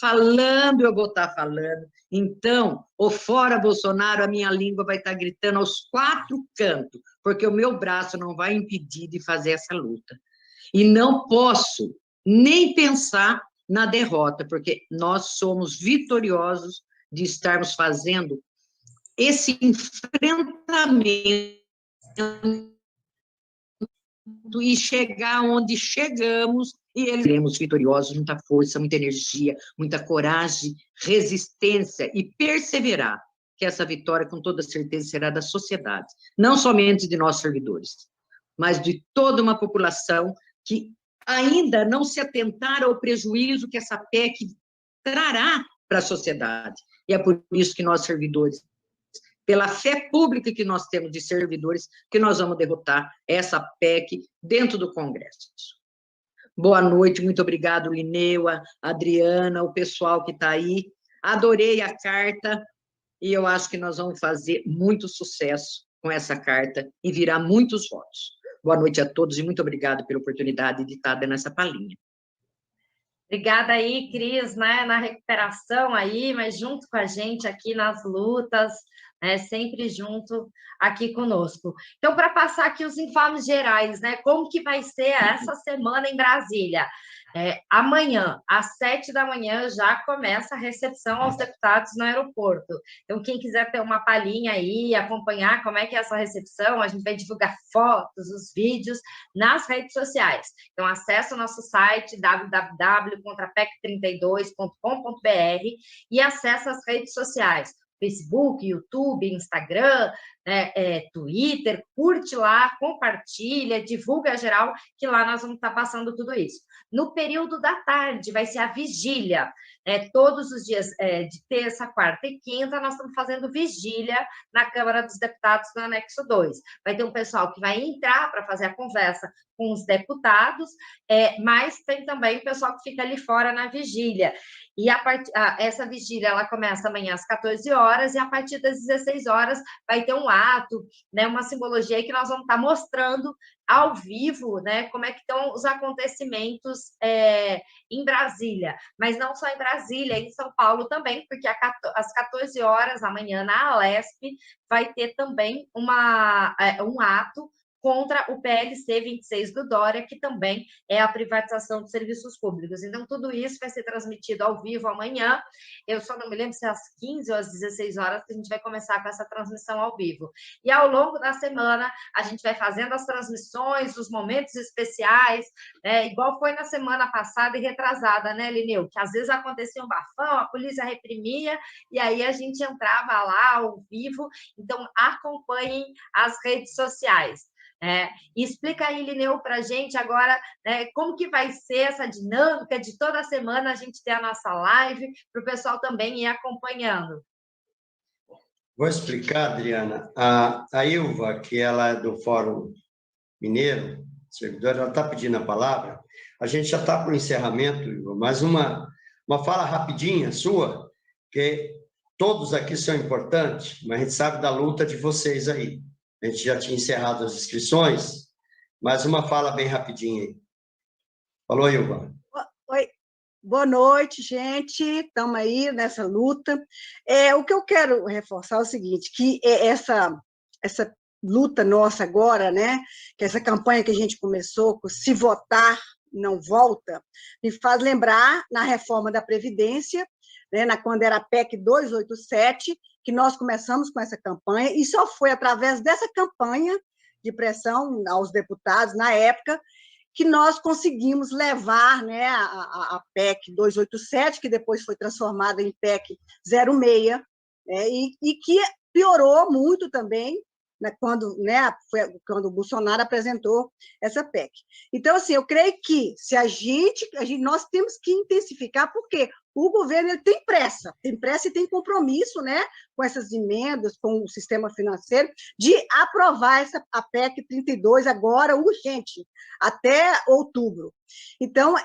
falando, eu vou estar falando. Então, ou fora Bolsonaro, a minha língua vai estar gritando aos 4 cantos, porque o meu braço não vai impedir de fazer essa luta. E não posso nem pensar na derrota, porque nós somos vitoriosos de estarmos fazendo esse enfrentamento e chegar onde chegamos, e seremos vitoriosos, muita força, muita energia, muita coragem, resistência e perseverar, que essa vitória, com toda certeza, será da sociedade, não somente de nós servidores, mas de toda uma população que ainda não se atentaram ao prejuízo que essa PEC trará para a sociedade. E é por isso que nós, servidores, pela fé pública que nós temos de servidores, que nós vamos derrotar essa PEC dentro do Congresso. Boa noite, muito obrigado, Lineu, a Adriana, o pessoal que está aí. Adorei a carta e eu acho que nós vamos fazer muito sucesso com essa carta e virar muitos votos. Boa noite a todos e muito obrigado pela oportunidade de estar dando essa palhinha. Obrigada aí, Cris, né, na recuperação aí, mas junto com a gente aqui nas lutas, né, sempre junto aqui conosco. Então, para passar aqui os informes gerais, né, como que vai ser essa semana em Brasília? Amanhã, às 7 da manhã, já começa a recepção aos deputados no aeroporto. Então, quem quiser ter uma palhinha aí, acompanhar como é que é essa recepção, a gente vai divulgar fotos, os vídeos nas redes sociais. Então, acesse o nosso site www.contrapec32.com.br e acesse as redes sociais. Facebook, YouTube, Instagram, Twitter, curte lá, compartilha, divulga geral, que lá nós vamos estar passando tudo isso. No período da tarde, vai ser a vigília. Todos os dias de terça, quarta e quinta, nós estamos fazendo vigília na Câmara dos Deputados no Anexo 2. Vai ter um pessoal que vai entrar para fazer a conversa com os deputados, mas tem também o pessoal que fica ali fora na vigília. E essa vigília ela começa amanhã às 14 horas e a partir das 16 horas vai ter um ato, né, uma simbologia aí que nós vamos estar mostrando ao vivo, né, como é que estão os acontecimentos em Brasília, mas não só em Brasília, em São Paulo também, porque às 14 horas amanhã na Alesp vai ter também um ato contra o PLC 26 do Dória, que também é a privatização de serviços públicos. Então, tudo isso vai ser transmitido ao vivo amanhã. Eu só não me lembro se é às 15 ou às 16 horas que a gente vai começar com essa transmissão ao vivo. E ao longo da semana, a gente vai fazendo as transmissões, os momentos especiais, igual foi na semana passada e retrasada, né, Lineu? Que às vezes acontecia um bafão, a polícia reprimia, e aí a gente entrava lá ao vivo. Então, acompanhem as redes sociais. E explica aí, Lineu, para a gente agora como que vai ser essa dinâmica de toda semana a gente ter a nossa live, para o pessoal também ir acompanhando. Vou explicar, Adriana. A Ilva, que ela é do Fórum Mineiro, servidora, ela está pedindo a palavra. A gente já está para o encerramento, Ilva, mas uma fala rapidinha sua, que todos aqui são importantes, mas a gente sabe da luta de vocês aí. A gente já tinha encerrado as inscrições, mas uma fala bem rapidinha aí. Falou, Ilva. Oi, boa noite, gente. Estamos aí nessa luta. O que eu quero reforçar é o seguinte, que essa luta nossa agora, né, que essa campanha que a gente começou, se votar não volta, me faz lembrar na reforma da Previdência, né, quando era a PEC 287, que nós começamos com essa campanha, e só foi através dessa campanha de pressão aos deputados, na época, que nós conseguimos levar, né, a PEC 287, que depois foi transformada em PEC 06, e que piorou muito também, quando, né, foi quando o Bolsonaro apresentou essa PEC. Então, assim, eu creio que se nós temos que intensificar, porque o governo ele tem pressa e tem compromisso, né, com essas emendas, com o sistema financeiro, de aprovar a PEC 32 agora, urgente, até outubro. Então,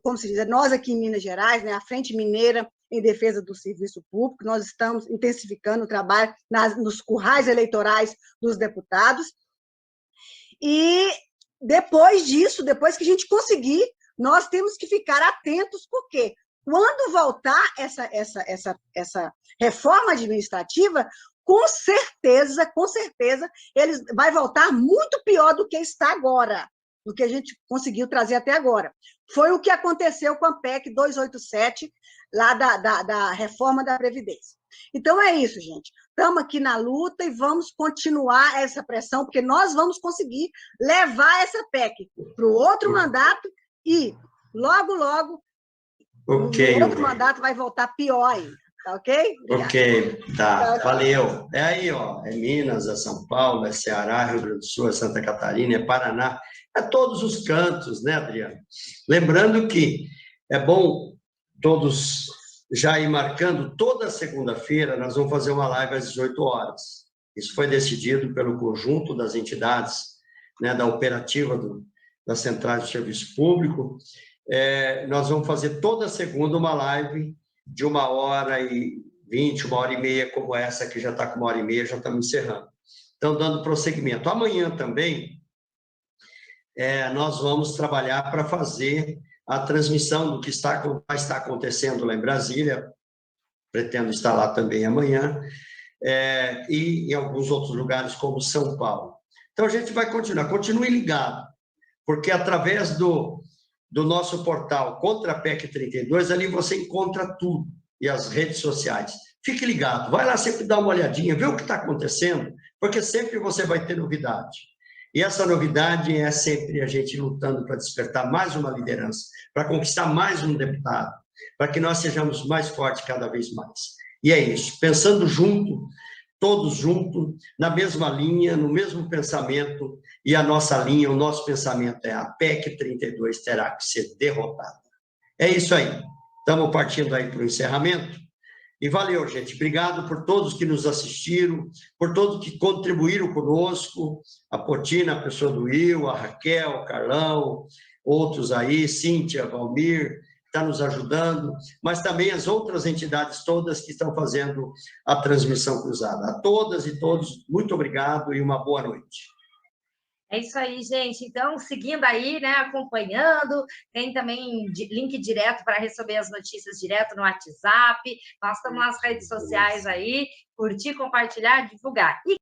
como se diz, nós aqui em Minas Gerais, né, a Frente Mineira em Defesa do Serviço Público, nós estamos intensificando o trabalho nos currais eleitorais dos deputados, e depois disso, depois que a gente conseguir, nós temos que ficar atentos, porque quando voltar essa reforma administrativa, com certeza, ele vai voltar muito pior do que está agora, do que a gente conseguiu trazer até agora. Foi o que aconteceu com a PEC 287, lá da reforma da Previdência. Então, é isso, gente. Estamos aqui na luta e vamos continuar essa pressão, porque nós vamos conseguir levar essa PEC para o outro mandato e, logo, logo, o outro mandato vai voltar pior ainda. Tá ok? Obrigada. Ok, tá, valeu. É aí, ó, é Minas, é São Paulo, é Ceará, Rio Grande do Sul, é Santa Catarina, é Paraná, é todos os cantos, né, Adriano? Lembrando que é bom todos já ir marcando, toda segunda-feira nós vamos fazer uma live às 18 horas. Isso foi decidido pelo conjunto das entidades, né, da operativa da Central de Serviço Público. Nós vamos fazer toda segunda uma live de 1h20, 1h30, como essa, que já está com 1h30, já estamos encerrando. Então, dando prosseguimento. Amanhã também, nós vamos trabalhar para fazer a transmissão do que vai estar acontecendo lá em Brasília, pretendo estar lá também amanhã, e em alguns outros lugares, como São Paulo. Então, a gente vai continuar. Continue ligado, porque através do nosso portal Contra a PEC 32, ali você encontra tudo, e as redes sociais. Fique ligado, vai lá sempre dar uma olhadinha, vê o que está acontecendo, porque sempre você vai ter novidade. E essa novidade é sempre a gente lutando para despertar mais uma liderança, para conquistar mais um deputado, para que nós sejamos mais fortes cada vez mais. E é isso, pensando junto, todos juntos, na mesma linha, no mesmo pensamento, e a nossa linha, o nosso pensamento é: a PEC 32 terá que ser derrotada. É isso aí. Estamos partindo aí para o encerramento. E valeu, gente. Obrigado por todos que nos assistiram, por todos que contribuíram conosco, a Potina, a pessoa do Will, a Raquel, o Carlão, outros aí, Cíntia, Valmir, está nos ajudando, mas também as outras entidades todas que estão fazendo a transmissão cruzada. A todas e todos, muito obrigado e uma boa noite. É isso aí, gente. Então, seguindo aí, né, acompanhando, tem também link direto para receber as notícias direto no WhatsApp. Nós estamos nas redes sociais aí, curtir, compartilhar, divulgar. E